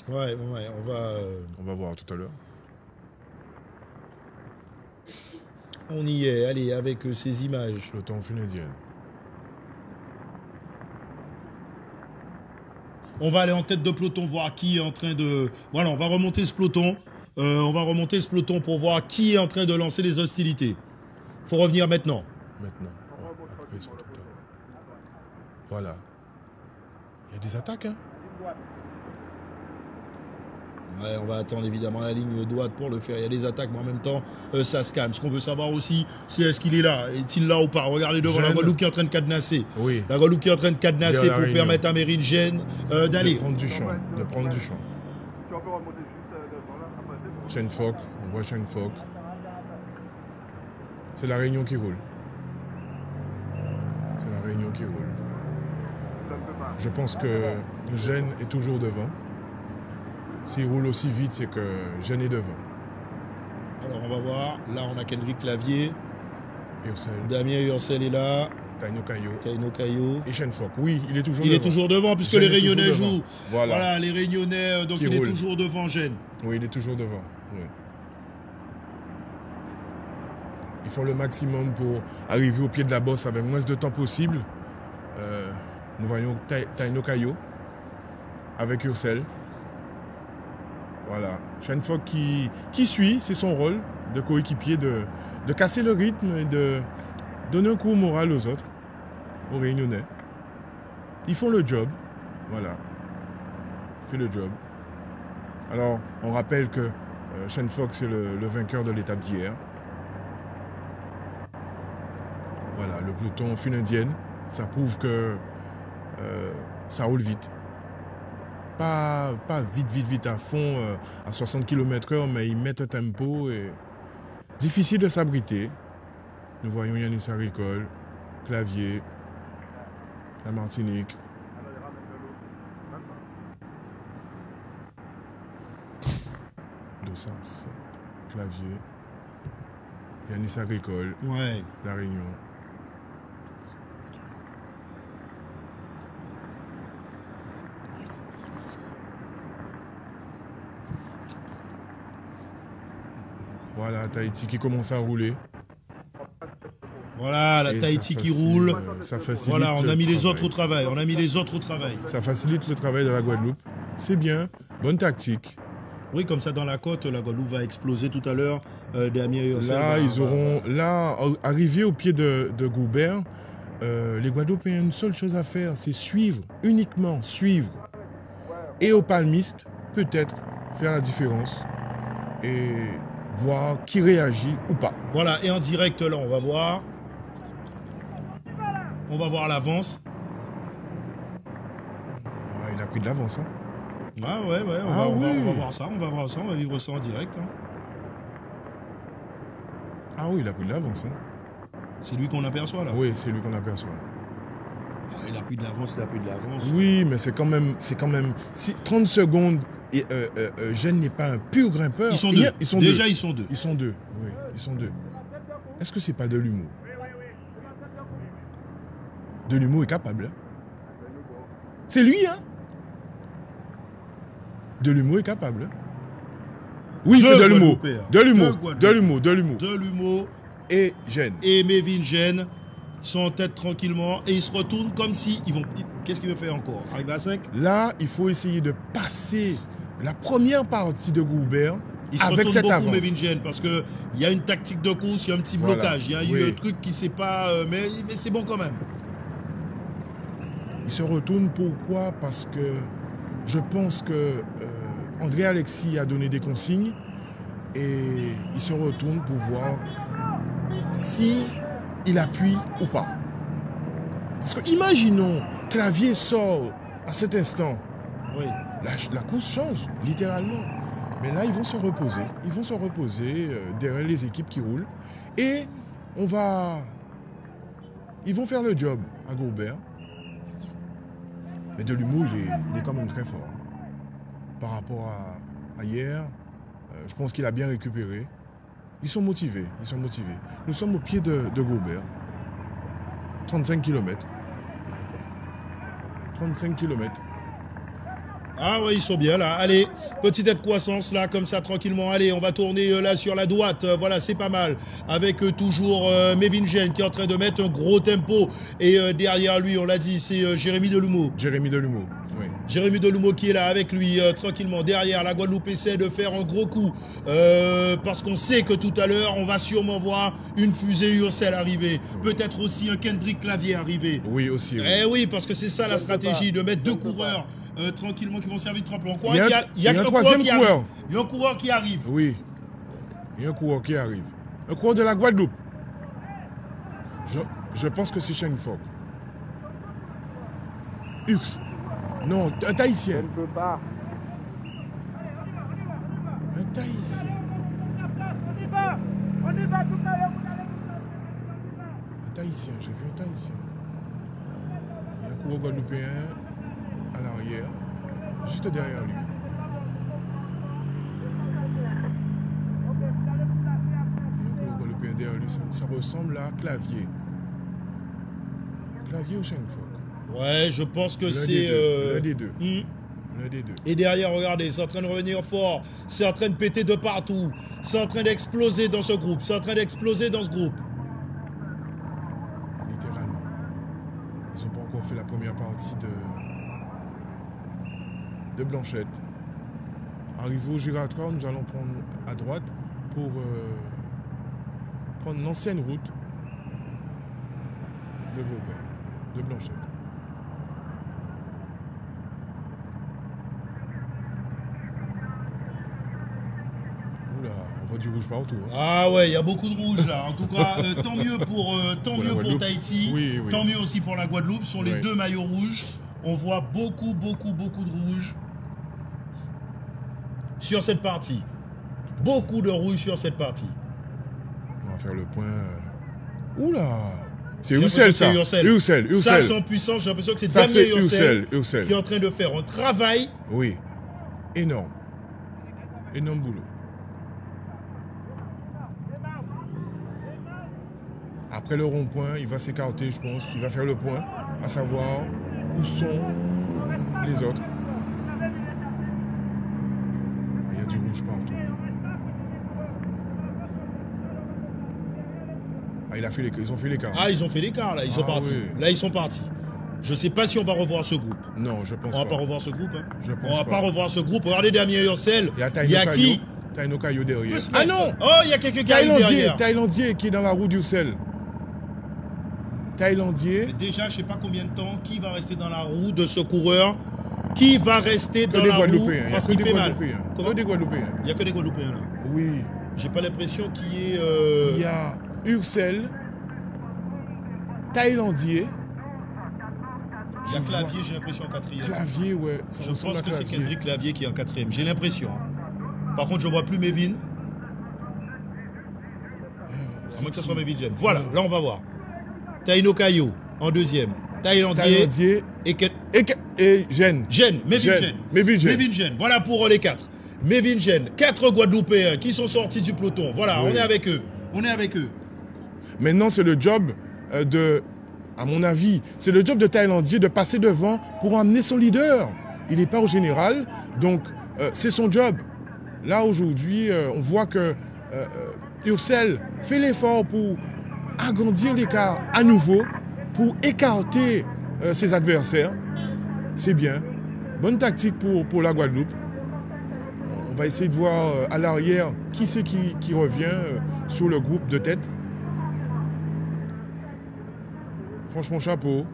Ouais, on va voir tout à l'heure. On y est, allez, avec ces images. Le temps funésien. On va aller en tête de peloton, voir qui est en train de... Voilà, on va remonter ce peloton. Pour voir qui est en train de lancer les hostilités. Faut revenir maintenant. Maintenant. Ouais, après, ils sont tout le temps. Voilà. Il y a des attaques, hein. Ouais, on va attendre évidemment la ligne droite pour le faire. Il y a des attaques, mais en même temps, ça se calme. Ce qu'on veut savoir aussi, c'est est-ce qu'il est là? Est-il là ou pas? Regardez devant la Guadeloupe qui est en train de cadenasser. Oui. La Guadeloupe qui est en train de cadenasser pour permettre à Mérine Gênes d'aller. De prendre du champ. Shane Fock, on voit Shane Fock. C'est la Réunion qui roule. Je pense que Gênes est toujours devant. S'il roule aussi vite, c'est que Gênes est devant. Alors on va voir. Là, on a Kendrick Clavier. Ursel. Damien Ursel est là. Taino Caillot. Et Shane Fock. Oui, il est toujours devant. Il est toujours devant puisque les Réunionnais jouent. Voilà, les Réunionnais. Donc il est toujours devant Gênes. Oui, il est toujours devant. Oui. Ils font le maximum pour arriver au pied de la bosse avec moins de temps possible. Nous voyons Taino Caillot avec Ursel. Voilà. Shane Fock qui suit, c'est son rôle de coéquipier, de casser le rythme et de donner un coup au moral aux autres, aux Réunionnais. Ils font le job. Voilà. Il fait le job. Alors, on rappelle que Shane Fock, c'est le vainqueur de l'étape d'hier. Voilà, le peloton fine-indienne, ça prouve que ça roule vite. Pas vite à fond, à 60 km/h, mais ils mettent un tempo et difficile de s'abriter. Nous voyons Yanis Agricole, Clavier, la Martinique. Dossas, Clavier, Yanis Agricole, la Réunion. Voilà, Tahiti qui commence à rouler. Voilà, la Tahiti qui roule. Ça facilite. Voilà, on a mis les autres au travail. Ça facilite le travail de la Guadeloupe. C'est bien, bonne tactique. Oui, comme ça dans la côte, la Guadeloupe va exploser tout à l'heure. Là, arrivé au pied de Goubert, les Guadeloupéens ont une seule chose à faire, c'est suivre, uniquement suivre. Et aux palmistes, peut-être faire la différence. Et voir qui réagit ou pas. Voilà, et en direct là, on va voir l'avance. Ah, il a pris de l'avance, hein. Ah ouais, on va voir ça, on va vivre ça en direct. Hein. Ah oui, il a pris de l'avance, hein. C'est lui qu'on aperçoit là. Oui, c'est lui qu'on aperçoit. Ah, il a pris de l'avance. Oui, mais c'est quand même. Si 30 secondes, Gênes n'est pas un pur grimpeur. Ils sont deux. Ils sont deux. Ils sont deux, oui, ils sont deux. Est-ce que c'est pas de l'humour? De l'humour est capable, hein. C'est lui, hein. De l'humour est capable, hein. Oui, c'est de l'humour. De l'humour. Et Gênes. Et Mévin Gênes sont en tête tranquillement et ils se retournent comme si ils vont... Qu'est-ce qu'il veut faire encore? Arriver à 5? Là, il faut essayer de passer la première partie de Goubert Il se avec retourne cette beaucoup, avance. Mévin Gène, parce qu'il y a une tactique de course, il y a un petit Voilà. blocage. Il y a eu Oui. un truc qui ne s'est pas... mais c'est bon quand même. Il se retourne pourquoi? Parce que je pense que André Alexis a donné des consignes et il se retourne pour voir si il appuie ou pas. Parce que imaginons Clavier sort à cet instant. Oui. La course change, littéralement. Mais là, ils vont se reposer. Ils vont se reposer derrière les équipes qui roulent. Et ils vont faire le job à Gobert. Mais Delumeau, il est quand même très fort. Par rapport à hier, je pense qu'il a bien récupéré. Ils sont motivés, Nous sommes au pied de Gobert. 35 km. 35 km. Ah ouais, ils sont bien là. Allez, petite croissance là, comme ça, tranquillement. Allez, on va tourner là sur la droite. Voilà, c'est pas mal. Avec toujours Mévin Gène qui est en train de mettre un gros tempo. Et derrière lui, on l'a dit, c'est Jérémy Delumeau. Jérémy Delumeau, oui. Jérémy Delumeau qui est là avec lui, tranquillement. Derrière, la Guadeloupe essaie de faire un gros coup. Parce qu'on sait que tout à l'heure, on va sûrement voir une fusée Urcel arriver. Oui. Peut-être aussi un Kendrick Clavier arriver. Oui, aussi. Oui. Eh oui, parce que c'est ça la stratégie, de mettre deux coureurs. Tranquillement qui vont servir de tremplin. Il y a un troisième coureur. Il y a un coureur qui arrive. Oui. Il y a un coureur qui arrive. Un coureur de la Guadeloupe. Je pense que c'est Cheng Fok. Ux. Non, un Tahitien. Je ne peux pas. Un Tahitien. On y va tout à l'heure. Un Tahitien, j'ai vu un Tahitien. Il y a un coureur guadeloupéen à l'arrière, juste derrière lui. Il y a un coureur guadeloupéen derrière lui, ça ressemble à Clavier. Clavier ou Cheng Fok? Ouais, je pense que c'est... L'un des deux. L'un des deux. Et derrière, regardez, c'est en train de revenir fort. C'est en train de péter de partout. C'est en train d'exploser dans ce groupe. C'est en train d'exploser dans ce groupe. Littéralement. Ils n'ont pas encore fait la première partie de Blanchette. Arrivé au giratoire, nous allons prendre à droite pour prendre l'ancienne route de Gobert, de Blanchette. Oula, on voit du rouge partout. Hein. Ah ouais, il y a beaucoup de rouge là. En tout cas, tant mieux pour Tahiti. Oui, oui. Tant mieux aussi pour la Guadeloupe. Ce sont les Oui. deux maillots rouges. On voit beaucoup de rouge sur cette partie. Beaucoup de rouge sur cette partie. On va faire le point. Oula! C'est J'ai Urcel, l'impression ça. que c'est Urcel. Ça, c'est en puissance. J'ai l'impression que c'est Ça, c'est Damien Urcel Urcel. qui est en train de faire un travail. Oui. Énorme. Énorme boulot. Après le rond-point, il va s'écarter, je pense. Il va faire le point, à savoir où sont les autres. Ah, il y a du rouge partout. Ah, ils ont fait l'écart. Ah, ils ont fait l'écart là. Ils sont partis. Oui. Là, ils sont partis. Je ne sais pas si on va revoir ce groupe. Non, je pense pas. On va pas revoir ce groupe. Hein. Je pense On va pas pas. revoir ce groupe. Regardez Damien Urcel. Il y a Il y a qui? Taino Caillot derrière. Ah non! Oh, il y a quelqu'un qui arrive derrière. Thaïlandais qui est dans la roue d'Urcel. Thaïlandais. Mais déjà, je ne sais pas combien de temps, qui va rester dans la roue de ce coureur? Qui va rester dans des la roue? Guadeloupéens. Parce qu'il fait mal. Que des Guadeloupéens. Il n'y a que des Guadeloupéens là. Oui. J'ai pas l'impression qu'il y ait... Il y a Urcel, Thaïlandais. Il y a Clavier, j'ai l'impression, en quatrième. Clavier, ouais. Je pense que c'est Kendrick Clavier qui est en quatrième. J'ai l'impression. Par contre, je ne vois plus Mévin. À moins que ce soit Mévin Gène. Voilà, là on va voir. Taino Caillot en deuxième. Thaïlandais et Gène. Mévin Gène. Voilà pour les quatre. Mévin Gène. 4 Guadeloupéens qui sont sortis du peloton. Voilà, oui. On est avec eux. Maintenant, c'est le job à mon avis, c'est le job de Thaïlandais de passer devant pour emmener son leader. Il n'est pas au général, donc c'est son job. Là, aujourd'hui, on voit que Urcel fait l'effort pour agrandir l'écart à nouveau, pour écarter ses adversaires. C'est bien. Bonne tactique pour la Guadeloupe. va essayer de voir à l'arrière qui c'est qui revient sur le groupe de tête. Franchement, chapeau.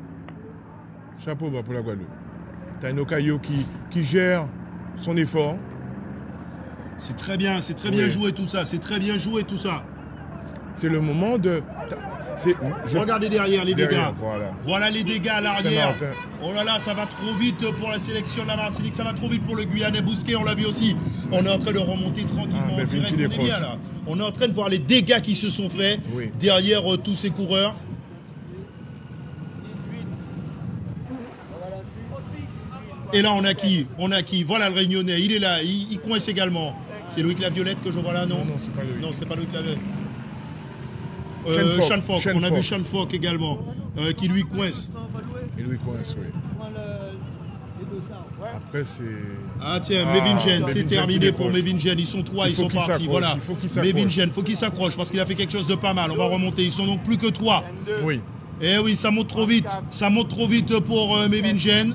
Chapeau bas pour la Guadeloupe. Taino Caillot qui gère son effort. C'est très bien joué tout ça, c'est très bien joué tout ça. C'est le moment de... Regardez derrière les dégâts. Voilà les dégâts à l'arrière. Oh là là, ça va trop vite pour la sélection de la Martinique, ça va trop vite pour le Guyanais Bousquet, on l'a vu aussi. On est en train de remonter tranquillement en direct, on est bien là. On est en train de voir les dégâts qui se sont faits derrière tous ces coureurs. Et là, on a qui? Voilà le Réunionnais, il est là, il coince également. C'est Loïc Laviolette que je vois là, non? Non, c'est pas Loïc. Non, c'était pas Loïc Laviolette. Sean Fock, on a vu Sean Fock également, qui lui coince. Il lui coince, oui. Après, c'est... Ah tiens, Mévin Gène, c'est terminé pour Mévin Gène. Ils sont trois, ils sont partis. Voilà. Mévin Gène, faut qu'il s'accroche parce qu'il a fait quelque chose de pas mal. On va remonter, ils sont donc plus que 3. Oui. Eh oui, ça monte trop vite. Ça monte trop vite pour Mévin Gène.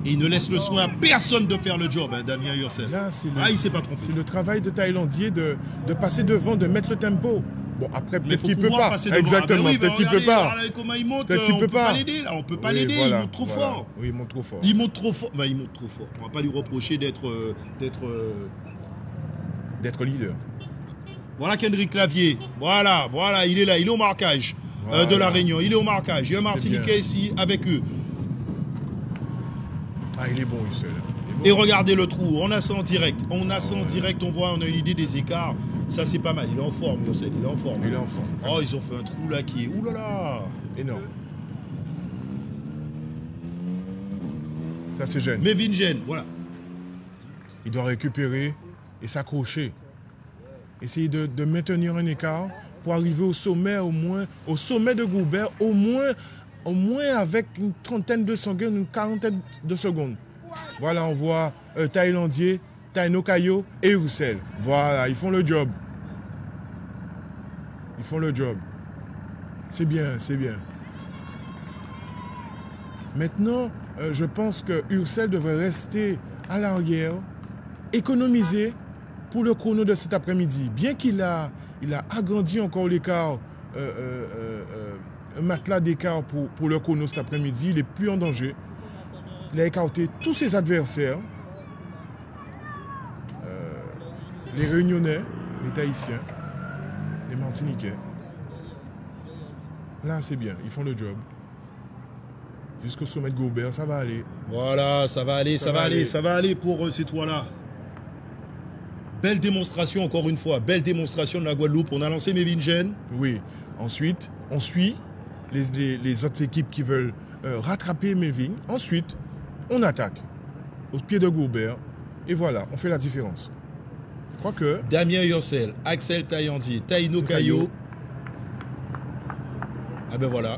Et il ne laisse le soin à personne de faire le job, hein, Damien Ursel. Là, il s'est pas trompé. C'est le travail de Thaïlandier de passer devant, de mettre le tempo. Bon, après, peut-être qu'il ne peut pas. Exactement, peut-être qu'il ne peut pas. Comment il monte, peut-être qu'il ne peut pas l'aider, là. On ne peut pas l'aider, il monte trop fort. Oui, il monte trop fort. Il monte trop fort. Il monte trop fort. On ne va pas lui reprocher d'être leader. Voilà Kendrick Clavier. Voilà, il est là. Il est au marquage de la Réunion. Il est au marquage. Il y a un Martiniquais ici avec eux. Ah, il est bon, Ursel. Et regardez le trou, on a ça en direct. On a ça en direct, on voit, on a une idée des écarts. Ça, c'est pas mal. Il est en forme, Ursel. Il est en forme. Oh, ils ont fait un trou là qui est... Ouh là là, énorme. Ça, c'est Gène. Mévin Gène, voilà. Il doit récupérer et s'accrocher. Essayer de maintenir un écart pour arriver au sommet, au sommet de Goubert, au moins avec une trentaine de secondes, une quarantaine de secondes. Voilà, on voit Thaïlandier, Taino Caillot et Ursel. Voilà, ils font le job. C'est bien. Maintenant, je pense que Ursel devrait rester à l'arrière, économiser pour le chrono de cet après-midi. Bien qu'il a agrandi encore l'écart, un matelas d'écart pour le chrono cet après-midi, il n'est plus en danger. Il a écarté tous ses adversaires, les Réunionnais, les Tahitiens, les Martiniquais. Là, c'est bien, ils font le job. Jusqu'au sommet de Goubert, ça va aller. Voilà, ça va aller pour ces trois-là. Belle démonstration, encore une fois, belle démonstration de la Guadeloupe. On a lancé Mévin Gène. Oui, ensuite, on suit les autres équipes qui veulent rattraper Mévin. Ensuite, on attaque au pied de Goubert et voilà, on fait la différence. Je crois que... Damien Ursel, Axel Thaïlandier, Taino Caillot. Ah ben voilà.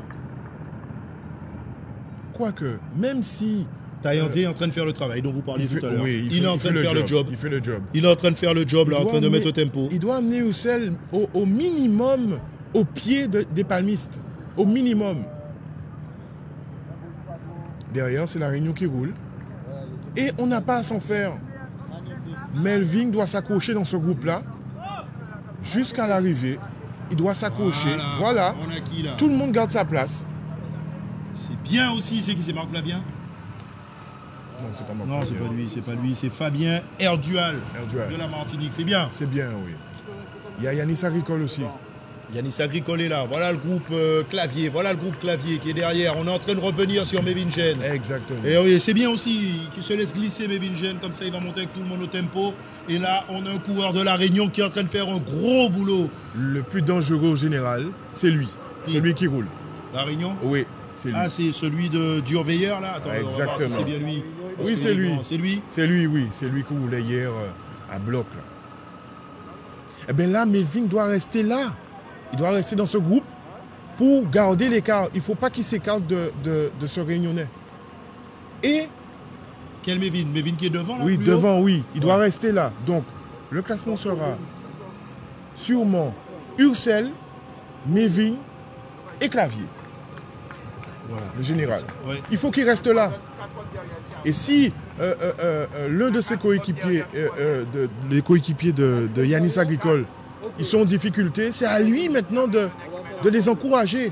Quoique, même si... Thaïlandier est en train de faire le travail dont vous parliez tout à l'heure. Oui, il est en train de faire le job. Il fait le job. Il est en train de faire le job, là, en train de mettre au tempo. Il doit amener Ursel au minimum au pied des palmistes. Au minimum. Derrière, c'est la Réunion qui roule. Et on n'a pas à s'en faire. Melvin doit s'accrocher dans ce groupe-là. Jusqu'à l'arrivée. Il doit s'accrocher. Voilà. On a qui, là? Tout le monde garde sa place. C'est bien aussi. C'est qui? C'est Marc Flavien? Non, c'est pas Marc Flavien. Non, c'est pas lui. C'est Fabien Erdual de la Martinique. C'est bien. C'est bien, oui. Il y a Yanis Agricole aussi. Yanis Agricole est là. Voilà le groupe Clavier. Voilà le groupe Clavier qui est derrière. On est en train de revenir sur Mévin Gène. Exactement. Et oui, c'est bien aussi qu'il se laisse glisser Mévin Gène. Comme ça, il va monter avec tout le monde au tempo. Et là, on a un coureur de la Réunion qui est en train de faire un gros boulot. Le plus dangereux au général, c'est lui. Celui qui roule. La Réunion? Oui, c'est lui. Ah, c'est celui de Durveilleur, là? Attends, exactement. Si c'est bien lui. Oui, c'est lui. C'est lui? C'est lui, oui. C'est lui qui roulait hier à bloc. Là. Eh bien là, Melvin doit rester là. Il doit rester dans ce groupe pour garder l'écart. Il ne faut pas qu'il s'écarte de ce Réunionnais. Et... Quel Mévin? Mévin qui est devant, là? Oui, devant, oui. Il doit rester là. Donc, le classement sera sûrement Ursel, Mévin et Clavier. Voilà, le général. Ouais. Il faut qu'il reste là. Et si l'un de ses coéquipiers, les coéquipiers de Yanis Agricole, ils sont en difficulté, c'est à lui maintenant de les encourager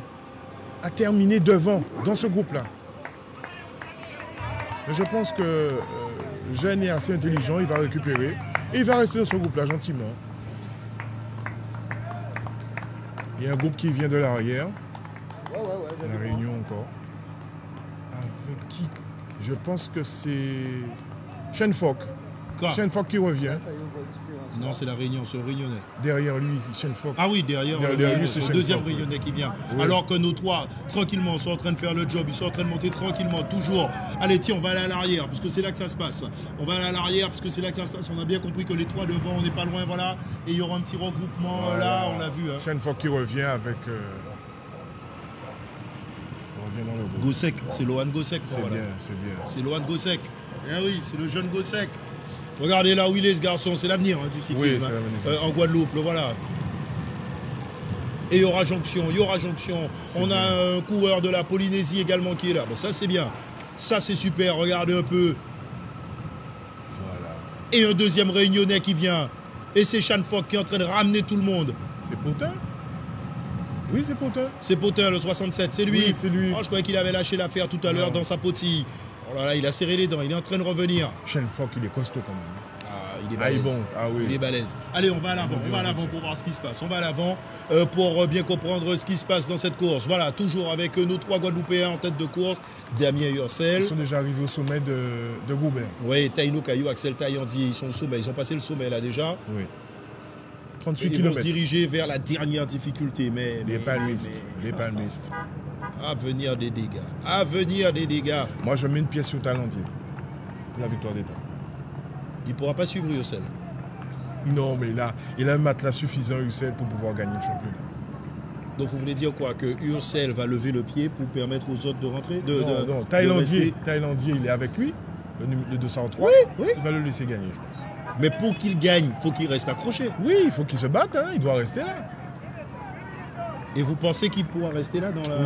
à terminer devant dans ce groupe-là. Je pense que Jeune est assez intelligent, il va récupérer et il va rester dans ce groupe-là gentiment. Il y a un groupe qui vient de l'arrière. La Réunion encore. Avec qui? Je pense que c'est Shenfok. Shenfok qui revient. Non, c'est la Réunion, c'est le Réunionnais. Derrière lui, Shenfok. Ah oui, derrière lui, c'est le deuxième Réunionnais qui vient. Oui. Alors que nos trois, tranquillement, sont en train de faire le job, ils sont en train de monter tranquillement, toujours. Allez, tiens, on va aller à l'arrière, parce que c'est là que ça se passe. On va aller à l'arrière, parce que c'est là que ça se passe. On a bien compris que les trois devant, on n'est pas loin, voilà. Et il y aura un petit regroupement, voilà. Là, on l'a vu. Hein. Shenfok qui revient avec... dans le groupe. Gossec, c'est Lohan Gossec. C'est bien, c'est bien. C'est Lohan Gossec. Eh oui, c'est le jeune Gossec. Regardez là où il est ce garçon, c'est l'avenir hein, du cyclisme. Oui, en Guadeloupe, le voilà. Et il y aura jonction, On a un coureur de la Polynésie également qui est là. Ben, ça c'est bien. Ça c'est super, regardez un peu. Voilà. Et un deuxième Réunionnais qui vient. Et c'est Shenfok qui est en train de ramener tout le monde. C'est Potin? Oui, c'est Potin. C'est Potin, le 67, c'est lui. Oui, c'est lui. Oh, je croyais qu'il avait lâché l'affaire tout à l'heure dans sa potille. Oh là là, il a serré les dents, il est en train de revenir. Shenfok, il est costaud quand même. Ah, il est balèze. Oui. Il est balèze. Allez, on va à l'avant, pour voir ce qui se passe. On va à l'avant pour bien comprendre ce qui se passe dans cette course. Voilà, toujours avec nos trois Guadeloupéens en tête de course. Damien Hurcel. Ils sont déjà arrivés au sommet de Goubert. Oui, Taino Caillou, Axel Taillandi, ils sont au sommet. Ils ont passé le sommet là déjà. Oui. 38 km. Ils vont se diriger vers la dernière difficulté. Les palmistes. À venir des dégâts. Moi, je mets une pièce sur Taillandier pour la victoire d'État. Il ne pourra pas suivre Hurcel. Non, mais il a un matelas suffisant, Hurcel, pour pouvoir gagner le championnat. Donc, vous voulez dire quoi? Que Hurcel va lever le pied pour permettre aux autres de rentrer? Non, Taillandier, il est avec lui, le 203. Oui. Il va le laisser gagner, je pense. Mais pour qu'il gagne, il faut qu'il reste accroché. Oui, il faut qu'il se batte, hein, il doit rester là. Et vous pensez qu'il pourra rester là dans la...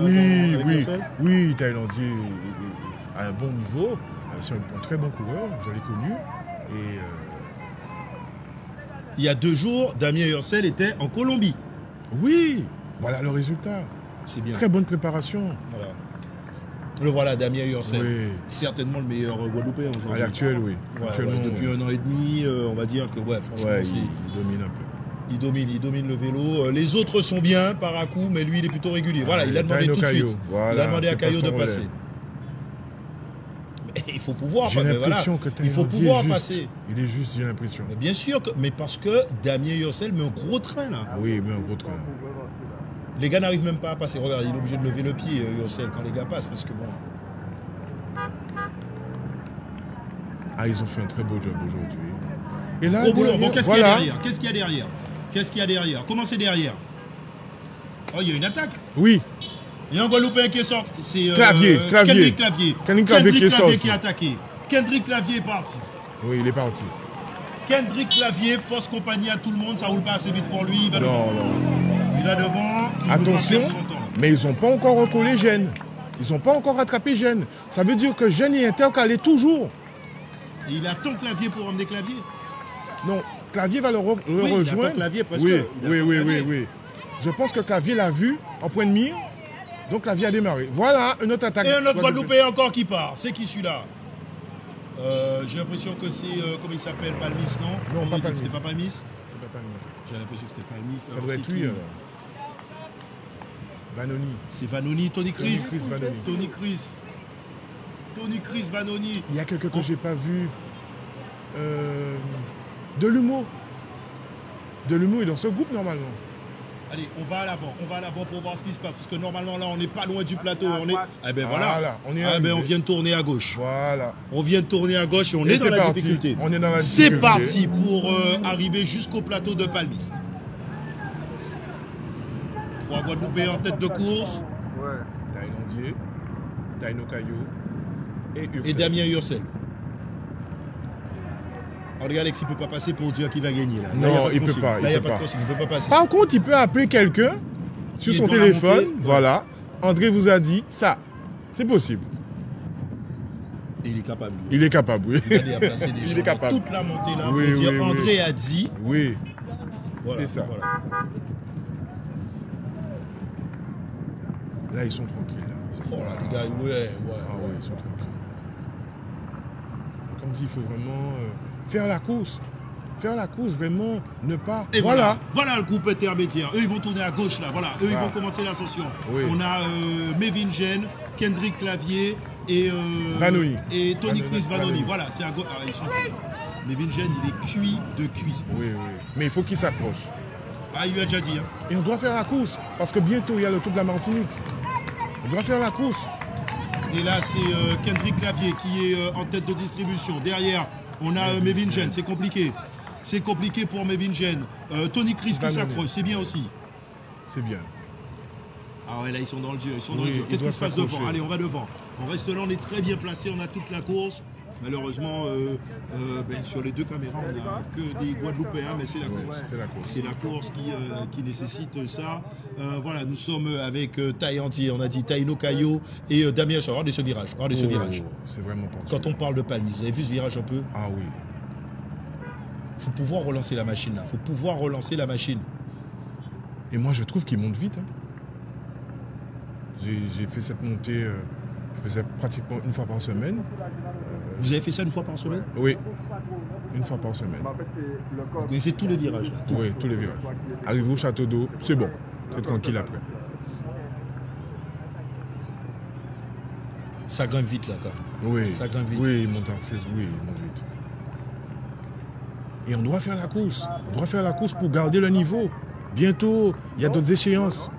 Oui, Taillandier a un bon niveau. C'est un très bon coureur, je l'ai connu. Et il y a 2 jours, Damien Hurcel était en Colombie. Oui, voilà le résultat. C'est bien. Très bonne préparation. Voilà. Le voilà, Damien Hurcel. Oui. Certainement le meilleur Guadeloupéen aujourd'hui. À l'actuel, oui. Depuis 1 an et demi, on va dire que franchement, il domine un peu. Il domine le vélo. Les autres sont bien par à coup, mais lui, il est plutôt régulier. Voilà, il a demandé tout de suite. Voilà, il a demandé à Caillot de passer. Mais il faut pouvoir passer. J'ai l'impression que il faut pouvoir passer. Il est juste, j'ai l'impression. Mais bien sûr, mais parce que Damien Hurcel met un gros train là. Oui, il met un gros train. Les gars n'arrivent même pas à passer. Regarde, il est obligé de lever le pied, Hurcel, quand les gars passent, parce que bon. Ah, ils ont fait un très beau job aujourd'hui. Et là, qu'est-ce qu'il y a derrière? Qu'est-ce qu'il y a derrière? Comment c'est derrière? Oh, il y a une attaque. Oui. Il y a un Guadeloupéen qui est sorti. C'est Kendrick Clavier qui a attaqué. Kendrick Clavier est parti. Oui, il est parti. Kendrick Clavier, fausse compagnie à tout le monde, ça roule pas assez vite pour lui. Il va devant. Il va devant. Attention, mais ils n'ont pas encore recollé Gênes. Ils n'ont pas encore rattrapé Gênes. Ça veut dire que Gênes est intercalé toujours. Et il attend Clavier pour emmener Clavier. Non, Clavier va le rejoindre. Clavier presque. Oui. Je pense que Clavier l'a vu en point de mire. Donc Clavier a démarré. Voilà, une autre attaque. Et un autre Guadeloupéen encore qui part. C'est qui celui-là? J'ai l'impression que c'est... comment il s'appelle? Palmis, non? Non, pas Palmis. C'était pas Palmis? C'était pas Palmis. J'ai l'impression que c'était Palmis. Ça doit être lui. Vanoni. C'est Vanoni, Tony Chris. Tony Chris Vanoni. Il y a quelqu'un que j'ai pas vu. Delumeau. Delumeau est dans ce groupe normalement. Allez, on va à l'avant pour voir ce qui se passe. Parce que normalement là, on n'est pas loin du plateau. On est... on vient de tourner à gauche. Voilà. On vient de tourner à gauche et on est dans la difficulté. C'est parti pour arriver jusqu'au plateau de Palmiste. 3 Guadeloupéens en tête de course. Taillandier, Taino Caillot et Damien Hurcel. Regarde, Alex, il ne peut pas passer pour dire qu'il va gagner. Là. Non, il ne peut pas. Là, il n'y a pas de consigne, il ne peut pas passer. Par contre, il peut appeler quelqu'un sur son téléphone. Voilà. André vous a dit ça. C'est possible. Et il est capable. Lui. Il est capable, oui. Il a placé des Il est capable. Toute la montée là, oui, pour dire oui, André a dit. Oui, voilà, c'est ça. Voilà. Là, ils sont tranquilles. Là. Oh, les gars, ouais. Ah ouais, ils sont tranquilles. Comme dit, il faut vraiment faire la course. Faire la course, vraiment, ne pas... Et voilà le groupe intermédiaire. Eux, ils vont tourner à gauche, là. Voilà. Eux, ils vont commencer l'ascension. Oui. On a Mévin Gène, Kendrick Clavier et... Vanoni. Et Tony Chris Vanoni. Voilà, c'est à gauche. Ah, ils sont... Mévin Gène, il est cuit de cuit. Oui. Mais il faut qu'il s'accroche. Ah, il lui a déjà dit. Hein. Et on doit faire la course. Parce que bientôt, il y a le Tour de la Martinique. On doit faire la course. Et là, c'est Kendrick Clavier qui est en tête de distribution. Derrière, on a Mévin Gène. C'est compliqué. C'est compliqué pour Mévin Gène. Tony Chris qui s'accroche, c'est bien aussi. C'est bien. Ah ouais, là, ils sont dans le dur. Qu'est-ce qui se passe devant? Allez, on va devant. On reste là, on est très bien placé, on a toute la course. Malheureusement, sur les deux caméras, on n'a que des Guadeloupéens, mais c'est la course. C'est la course qui nécessite ça. Voilà, nous sommes avec Taïanti, on a dit Taïno Caillot et Damien. Regardez ce virage. C'est vraiment pas. Quand on parle de Palmis, vous avez vu ce virage un peu? Ah oui. Il faut pouvoir relancer la machine là. Il faut pouvoir relancer la machine. Et moi je trouve qu'il monte vite. Hein. J'ai fait cette montée, je faisais pratiquement une fois par semaine. Vous avez fait ça une fois par semaine? Oui, une fois par semaine. Vous connaissez tous les virages là? Oui, tous les virages. Arrivé au château d'eau, c'est bon. C'est tranquille après. Ça grimpe vite là quand même. Oui, ça grimpe vite. Oui, il monte vite. Et on doit faire la course. On doit faire la course pour garder le niveau. Bientôt, il y a d'autres échéances.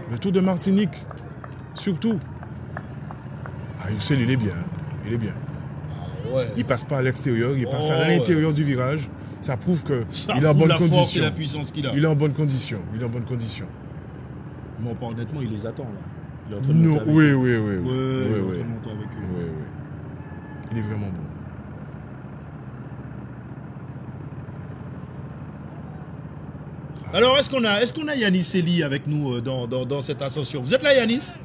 Le Tour de Martinique, surtout. Ah, Youssel, il est bien. Il est bien. Ah, ouais. Il passe pas à l'extérieur, il passe à l'intérieur du virage. Ça prouve qu'il est en bonne condition. Force et la puissance qu'il a. Il est en bonne condition. Mais honnêtement, il les attend là. Il est en train de monter avec eux. Oui. Il est en train de monter avec eux. Oui. Il est vraiment bon. Alors, est-ce qu'on a Yanis Eli avec nous dans cette ascension? Vous êtes là, Yanis?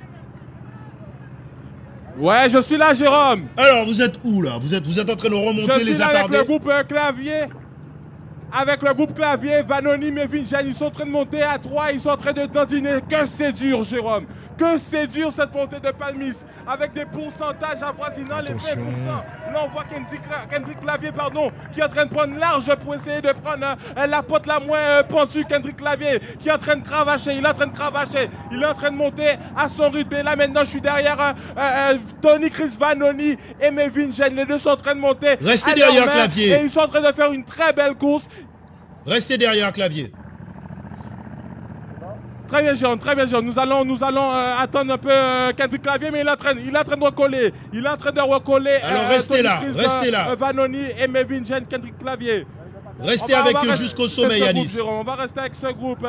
Ouais, je suis là, Jérôme. Alors, vous êtes où là? Vous êtes en train de remonter les attardés? Je suis là avec le groupe Clavier. Avec le groupe Clavier, Vanoni, Mévin Gène, ils sont en train de monter à 3, ils sont en train de dandiner. Que c'est dur, Jérôme. Que c'est dur cette montée de Palmis. Avec des pourcentages avoisinant les 20%. Là, on voit Kendrick Clavier, qui est en train de prendre large pour essayer de prendre la pote la moins pentue. Kendrick Clavier, qui est en train de cravacher. Il est en train de monter à son rythme. Et là, maintenant, je suis derrière Tony Chris Vanoni et Mévin Gène. Les deux sont en train de monter. Restez derrière Clavier. Et ils sont en train de faire une très belle course. Restez derrière Clavier. Très bien, Jérôme, très bien, Jérôme. Nous allons attendre un peu Kendrick Clavier, mais il est en train de recoller. Il est en train de recoller. Alors restez là. Vanoni et Mévin Gène, Kendrick Clavier. Restez avec eux jusqu'au sommet, Yanis. On va rester avec ce groupe.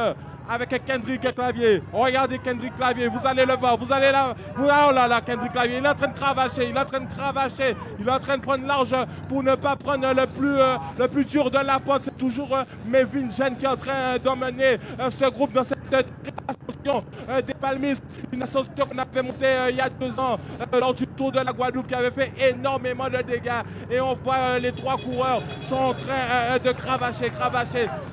Avec Kendrick Clavier. Regardez Kendrick Clavier, vous allez le voir, vous allez là. Oh là là, Kendrick Clavier, il est en train de cravacher, il est en train de prendre large pour ne pas prendre le plus dur de la porte. C'est toujours Mévin Gène qui est en train d'emmener ce groupe dans cette ascension des Palmis. Une ascension qu'on avait montée il y a 2 ans lors du Tour de la Guadeloupe qui avait fait énormément de dégâts. Et on voit les 3 coureurs sont en train de cravacher.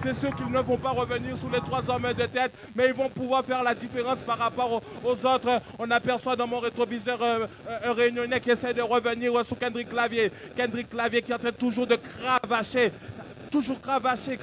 C'est ceux qui ne vont pas revenir sous les 3 hommes de tête, mais ils vont pouvoir faire la différence par rapport aux autres. On aperçoit dans mon rétroviseur un Réunionnais qui essaie de revenir sous Kendrick Clavier. Kendrick Clavier qui est en train toujours de cravacher. Toujours cravacher.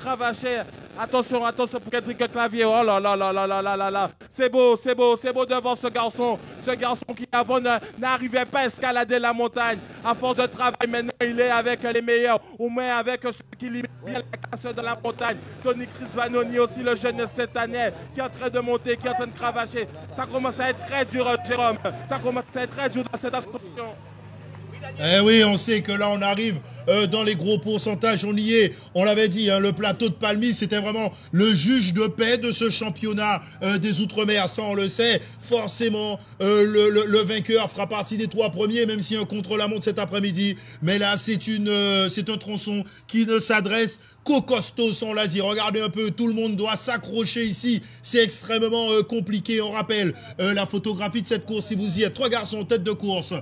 Attention pour Kendrick Clavier. Oh là là. C'est beau devant ce garçon. Ce garçon qui avant n'arrivait pas à escalader la montagne. À force de travail, maintenant il est avec les meilleurs. Ou même avec ceux qui limitent bien la casse de la montagne. Tony Chris Vanoni aussi, le jeune cette année, qui est en train de monter, qui est en train de cravacher. Ça commence à être très dur, Jérôme. Ça commence à être très dur dans cette ascension. Eh oui, on sait que là, on arrive dans les gros pourcentages. On y est. On l'avait dit, hein, le plateau de Palmis, c'était vraiment le juge de paix de ce championnat des Outre-mer. Ça, on le sait. Forcément, le vainqueur fera partie des 3 premiers, même si un contre-la-montre cet après-midi. Mais là, c'est un tronçon qui ne s'adresse Cocostos, on l'a dit. Regardez un peu, tout le monde doit s'accrocher ici. C'est extrêmement compliqué. On rappelle la photographie de cette course, si vous y êtes. 3 garçons tête de course.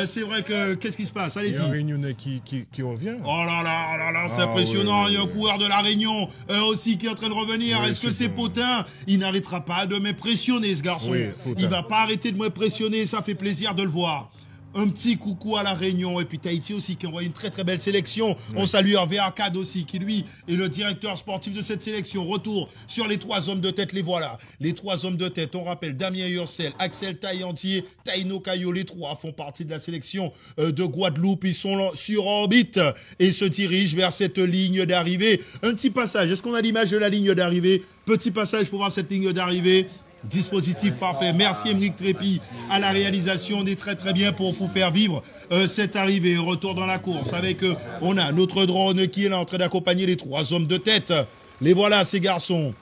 C'est vrai que, qu'est-ce qui se passe? Allez-y. Il y a un Réunionnais qui revient. Oh là là, c'est impressionnant. Il y a un coureur de la Réunion aussi qui est en train de revenir. Est-ce que c'est Potin? Il n'arrêtera pas de m'impressionner, ce garçon. Oui, il va pas arrêter de m'impressionner. Ça fait plaisir de le voir. Un petit coucou à la Réunion et puis Tahiti aussi qui envoie une très très belle sélection. Oui. On salue Hervé Arcade aussi qui lui est le directeur sportif de cette sélection. Retour sur les 3 hommes de tête, les voilà. Les 3 hommes de tête, on rappelle Damien Hurcel, Axel Taillantier, Taino Caillot. Les 3 font partie de la sélection de Guadeloupe. Ils sont sur orbite et se dirigent vers cette ligne d'arrivée. Un petit passage, est-ce qu'on a l'image de la ligne d'arrivée? Petit passage pour voir cette ligne d'arrivée. Dispositif parfait. Merci Émeric Trépi à la réalisation. On est très très bien pour vous faire vivre cette arrivée. Retour dans la course avec on a notre drone qui est là en train d'accompagner les 3 hommes de tête. Les voilà ces garçons.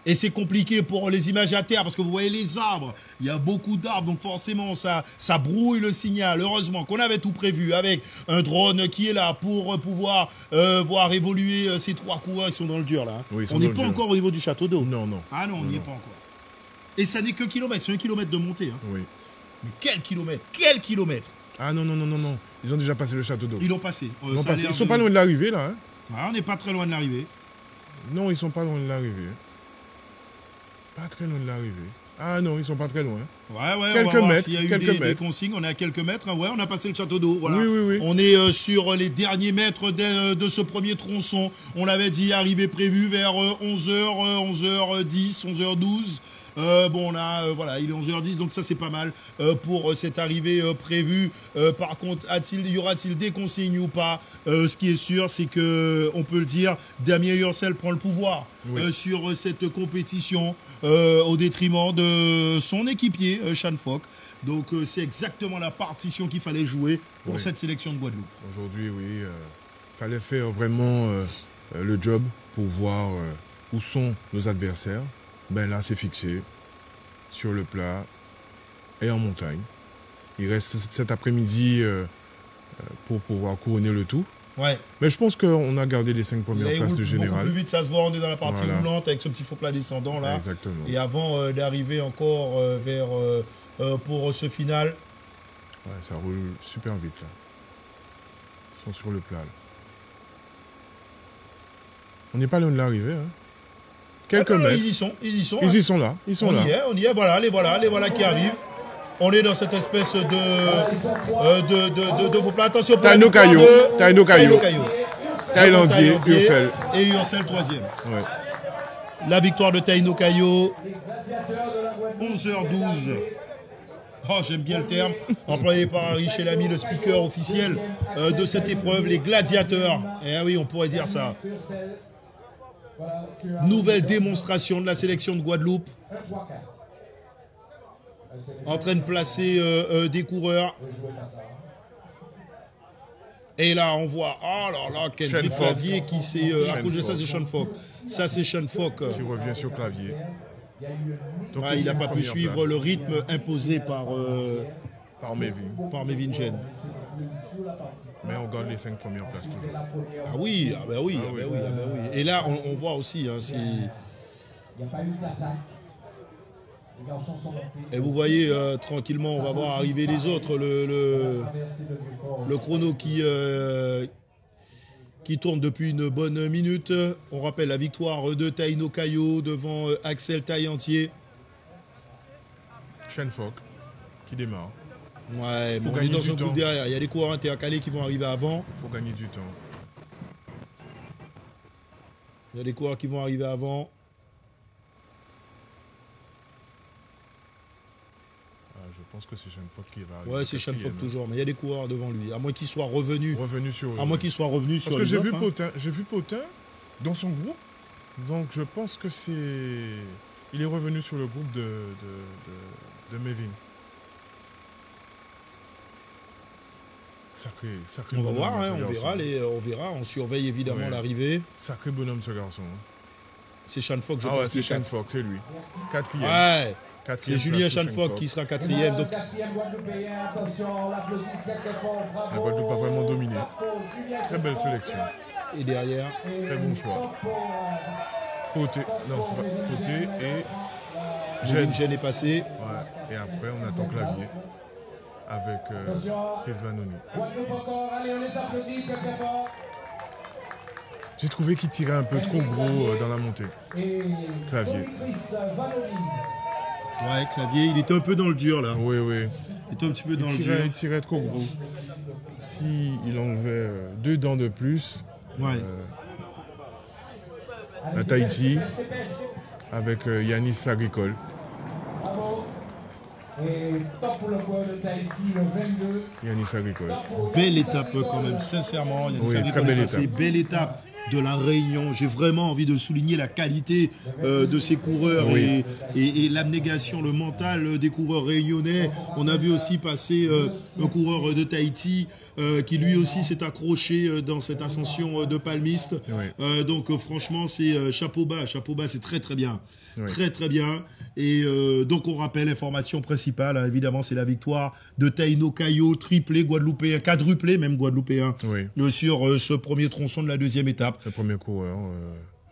Et c'est compliqué pour les images à terre parce que vous voyez les arbres. Il y a beaucoup d'arbres donc forcément ça brouille le signal. Heureusement qu'on avait tout prévu avec un drone qui est là pour pouvoir voir évoluer ces 3 coureurs. Ils sont dans le dur là. Oui, on n'est pas encore au niveau du château d'eau. Non. Ah non, on n'y est pas encore. Et ça n'est que kilomètre, c'est 1 kilomètre de montée. Hein. Oui. Mais quel kilomètre? Ah non. Ils ont déjà passé le château d'eau. Ils l'ont passé. Ils sont pas loin de l'arrivée là. Hein. Ah, on n'est pas très loin de l'arrivée. Non, ils sont pas loin de l'arrivée. Pas très loin de l'arrivée. Ah non, ils sont pas très loin. Ouais, quelques on va voir mètres. S'il y a eu des consignes, on est à quelques mètres. Hein. Ouais, on a passé le château d'eau. Voilà. Oui. On est sur les derniers mètres de ce premier tronçon. On l'avait dit, arrivée prévue vers 11h, 11h10, 11h12. Bon, là, voilà, il est 11h10, donc ça c'est pas mal pour cette arrivée prévue. Par contre, y aura-t-il des consignes ou pas? Ce qui est sûr, c'est que, on peut le dire, Damien Hurcel prend le pouvoir sur cette compétition au détriment de son équipier, Sean Fock. Donc c'est exactement la partition qu'il fallait jouer pour cette sélection de Guadeloupe. Aujourd'hui, oui, fallait faire vraiment le job pour voir où sont nos adversaires. Ben là, c'est fixé sur le plat et en montagne. Il reste cet après-midi pour pouvoir couronner le tout. Ouais. Mais je pense qu'on a gardé les 5 premières places de général. Plus vite, ça se voit, on est dans la partie roulante avec ce petit faux plat descendant là. Exactement. Et avant d'arriver encore vers pour ce final. Ouais, ça roule super vite là. Ils sont sur le plat là. On n'est pas loin de l'arrivée. Hein. Quelques mètres. Ils y sont. Ils sont là. On y est, voilà, les voilà qui arrivent. On est dans cette espèce de vos plats. Attention pour Taino Caillot. Taillantier, Hurcel. Et Hurcel 3e. Ouais. La victoire de Taino Caillot. 11h12. Oh, j'aime bien le terme. Employé par Harry Chelami, le speaker officiel de cette épreuve. Les gladiateurs. Eh oui, on pourrait dire ça. Nouvelle démonstration de la sélection de Guadeloupe. En train de placer des coureurs. Et là, on voit, oh là là, quel clavier qui s'est... à cause de ça, c'est Sean Fock. Ça, c'est Sean Fock. Qui revient sur clavier. Donc, il n'a pas pu suivre le rythme imposé par Mévin Gène. Mais on garde les 5 premières places toujours. Ah oui. Et là, on voit aussi, hein, et vous voyez, tranquillement, on va voir arriver les autres. Le chrono qui tourne depuis une bonne minute. On rappelle la victoire de Taino Caillot devant Axel Taillantier. Sean Fock qui démarre. Ouais, mais on est dans un groupe derrière. Il y a des coureurs intercalés qui vont arriver avant. Il faut gagner du temps. Il y a des coureurs qui vont arriver avant. Je pense que c'est Sean Fock qui va arriver. Ouais, c'est Sean Fock toujours, mais il y a des coureurs devant lui. À moins qu'il soit revenu. Sur. À moins qu'il soit revenu sur. Parce que j'ai vu Potin dans son groupe. Donc je pense que c'est. Il est revenu sur le groupe de Mévin. Sacré on va bonhomme, voir, hein, on verra. On surveille évidemment l'arrivée. Sacré bonhomme ce garçon. Hein. C'est Sean Fock, je pense. Ah ouais, c'est Sean Fock, c'est lui. 4e. Ouais. C'est Julien Sean Fock qui sera 4e. Donc... La Guadeloupe a vraiment dominé. Très belle sélection. Et derrière. Très bon choix. Côté, non, c'est pas côté et Gêne est passé. Ouais. Et après, on attend Clavier avec Chris Vanoni. J'ai trouvé qu'il tirait un peu trop gros dans la montée. Clavier. Ouais, Clavier, il était un peu dans le dur là. Oui, oui. Il était un petit peu dans le dur. Il tirait trop gros. S'il enlevait 2 dents de plus, à Tahiti, avec Yanis Agricole. Yanis Agricole. Belle étape quand même, sincèrement. Yanis Oui, Agricole très belle est passé. étape. Belle étape de la Réunion. J'ai vraiment envie de souligner la qualité de ces coureurs et l'abnégation, le mental des coureurs réunionnais. On a vu aussi passer un coureur de Tahiti qui lui aussi s'est accroché dans cette ascension de palmiste. Oui. Donc franchement, c'est chapeau bas, c'est très très bien. Oui. Très très bien. Et donc on rappelle l'information principale, hein, évidemment c'est la victoire de Taino Cayo, triplé guadeloupéen, quadruplé même guadeloupéen, sur ce premier tronçon de la deuxième étape. Le premier coureur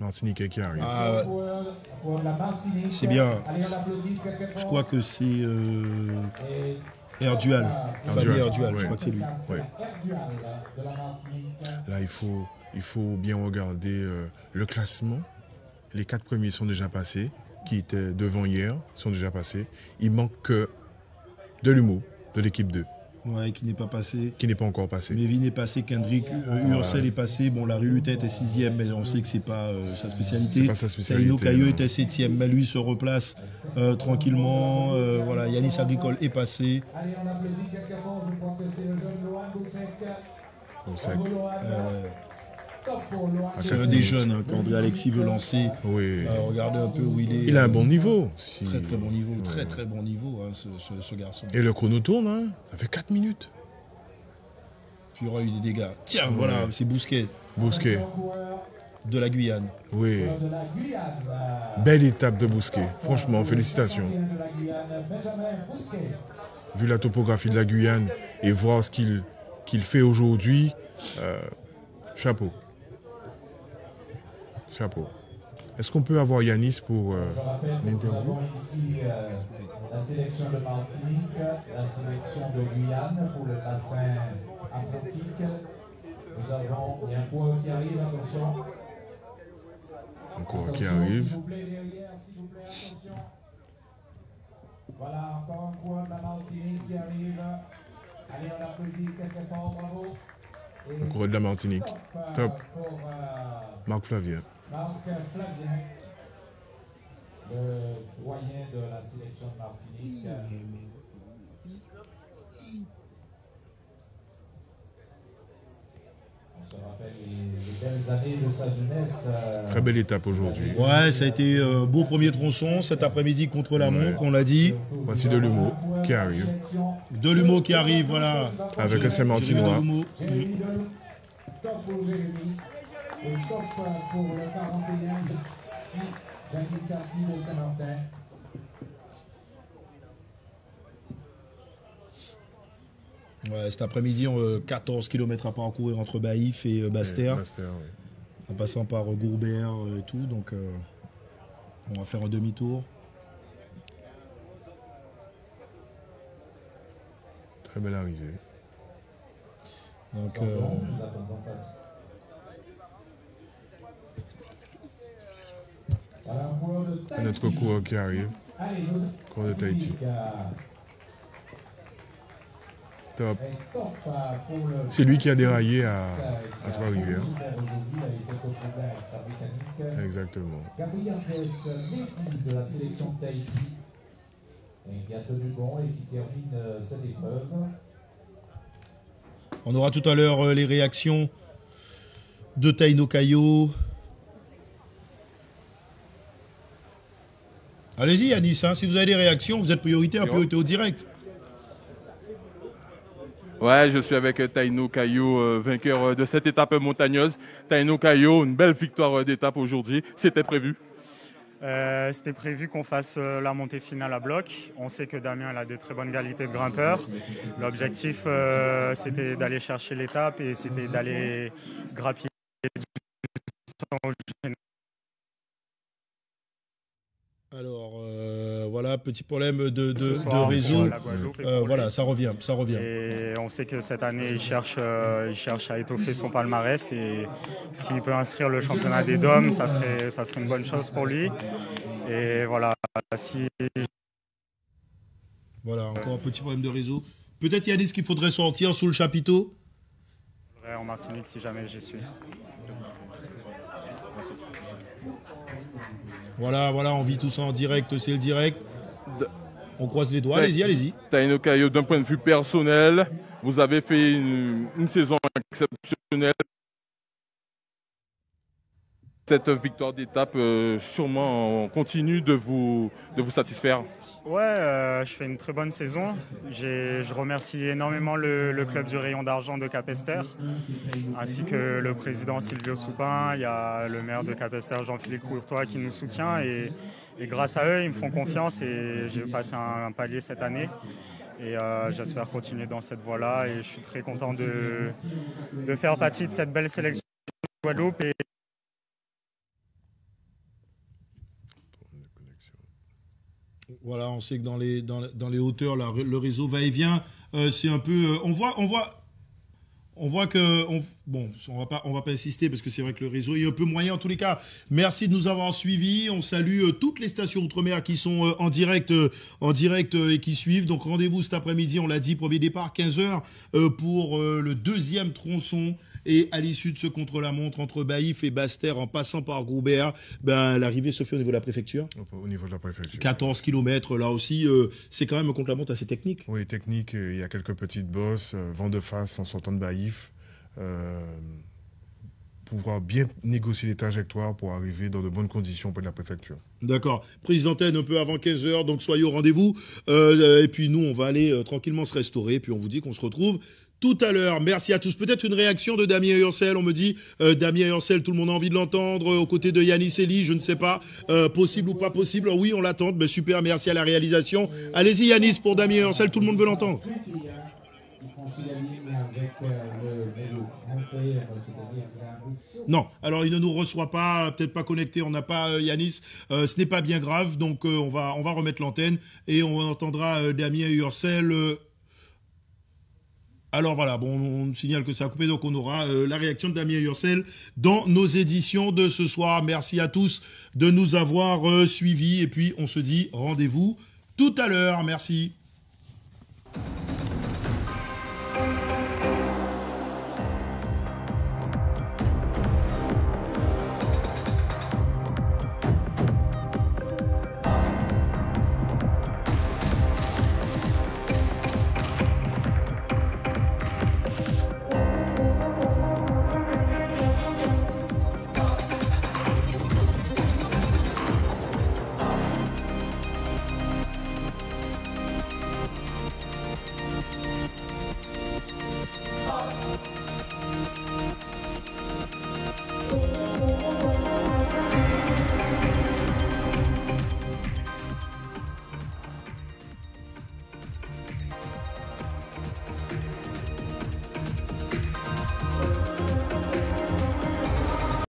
martiniquais qui arrive. C'est bien. Je crois que c'est Erdual. Fabien Erdual, je crois que c'est lui. Ouais. Là, il faut bien regarder le classement. Les 4 premiers sont déjà passés, qui étaient devant hier, sont déjà passés. Il manque que Delumeau, de l'équipe 2. Ouais, qui n'est pas passé. Qui n'est pas encore passé. Mévin est passé, Kendrick Ursel est passé. Bon, la Rulutette est 6e, mais on sait que c'est pas sa spécialité. C'est pas sa spécialité. Taino Cailleux était 7e, mais lui se replace tranquillement. Voilà, Yanis Agricole est passé. Allez, on applaudit quelquefois, je crois que c'est le jeune Lohan Boussek. C'est un des jeunes hein, qu'André Alexis veut lancer. Oui. Regardez un peu où il est. Il a un bon niveau. Très très bon niveau, très très bon niveau, hein, ce garçon. Et le chrono tourne, hein, ça fait 4 minutes. Il y aura eu des dégâts. Tiens, voilà, c'est Bousquet. Bousquet. De la Guyane. Oui. Belle étape de Bousquet. Franchement, félicitations. Vu la topographie de la Guyane et voir ce qu'il fait aujourd'hui, chapeau. Chapeau. Est-ce qu'on peut avoir Yanis pour l'interview? Ici la sélection de Martinique, la sélection de Guyane pour le bassin atlantique. Nous avons, il y a un coureur qui arrive, attention. Un coureur qui arrive. S'il vous plaît, derrière, s'il vous plaît, attention. Voilà, encore un coureur de la Martinique qui arrive. Allez, on applaudit quelque part, bravo. Le coureur de la Martinique. Top. Marc Flavien. Marc Flavien, le doyen de la sélection de Martinique. On se rappelle les belles années de sa jeunesse. Très belle étape aujourd'hui. Ouais, ça a été un beau premier tronçon cet après-midi contre la Montre, on l'a dit. Voici Delumeau qui arrive. Delumeau qui arrive, voilà. Avec un Saint-Martinois. Top pour Jérémy. Et top pour le 41, Jacques Cartier de Saint-Martin. Ouais, cet après-midi, 14 km à parcourir entre Baïf et Basse-Terre. En passant par Gourbert et tout, donc on va faire un demi-tour. Très belle arrivée. Donc, notre coureur qui arrive. Coureur de Tahiti. Top. C'est lui qui a déraillé à Trois-Rivières. Exactement. Gabriel de la sélection de Tahiti, qui a tenu bon et qui termine cette épreuve. On aura tout à l'heure les réactions de Taino Cayo. Allez-y Yanis, hein, si vous avez des réactions, vous êtes priorité au direct. Ouais, je suis avec Taino Cayo, vainqueur de cette étape montagneuse. Taino Cayo, une belle victoire d'étape aujourd'hui. C'était prévu? C'était prévu qu'on fasse la montée finale à bloc. On sait que Damien a de très bonnes qualités de grimpeur. L'objectif, c'était d'aller chercher l'étape et c'était d'aller grappiller Alors, voilà, petit problème de réseau. Voilà, ça revient. Et on sait que cette année, il cherche à étoffer son palmarès. Et s'il peut inscrire le championnat des Dômes, ça serait une bonne chose pour lui. Et voilà, Voilà, encore un petit problème de réseau. Peut-être, Yanis, qu'il faudrait sortir sous le chapiteau. En Martinique, si jamais j'y suis. Voilà, on vit tout ça en direct, c'est le direct. On croise les doigts, allez-y. Taino Caillot, d'un point de vue personnel, vous avez fait une saison exceptionnelle. Cette victoire d'étape, sûrement, continue de vous satisfaire. Ouais, je fais une très bonne saison. Je remercie énormément le club du Rayon d'Argent de Capesterre, ainsi que le président Silvio Soupin. Il y a le maire de Capesterre, Jean-Philippe Courtois, qui nous soutient. Et grâce à eux, ils me font confiance et j'ai passé un palier cette année. Et j'espère continuer dans cette voie-là. Et je suis très content de faire partie de cette belle sélection de Guadeloupe. Voilà, on sait que dans les hauteurs, là, le réseau va et vient. C'est un peu, on voit que, bon, on va pas insister parce que c'est vrai que le réseau est un peu moyen en tous les cas. Merci de nous avoir suivis. On salue toutes les stations outre-mer qui sont en direct et qui suivent. Donc rendez-vous cet après-midi, on l'a dit, premier départ 15h pour le deuxième tronçon. Et à l'issue de ce contre-la-montre entre Baïf et Basse-Terre en passant par Groubert, l'arrivée se fait au niveau de la préfecture. Au niveau de la préfecture. 14 km là aussi, c'est quand même un contre-la-montre assez technique. Oui, technique, il y a quelques petites bosses, vent de face en sortant de Baïf. Pouvoir bien négocier les trajectoires pour arriver dans de bonnes conditions auprès de la préfecture. D'accord. Prise d'antenne un peu avant 15h, donc soyez au rendez-vous. Et puis nous, on va aller tranquillement se restaurer, puis on vous dit qu'on se retrouve tout à l'heure. Merci à tous. Peut-être une réaction de Damien Hurcel. On me dit, Damien Hurcel, tout le monde a envie de l'entendre. Aux côtés de Yanis Elie, je ne sais pas. Possible ou pas possible. Oui, on l'attend. Super, merci à la réalisation. Allez-y Yanis pour Damien Hurcel, tout le monde veut l'entendre. Non, alors il ne nous reçoit pas, peut-être pas connecté, on n'a pas Yanis, ce n'est pas bien grave, donc on va remettre l'antenne et on entendra Damien Hurcel. Alors voilà, bon, on signale que ça a coupé, donc on aura la réaction de Damien Hurcel dans nos éditions de ce soir. Merci à tous de nous avoir suivis et puis on se dit rendez-vous tout à l'heure. Merci.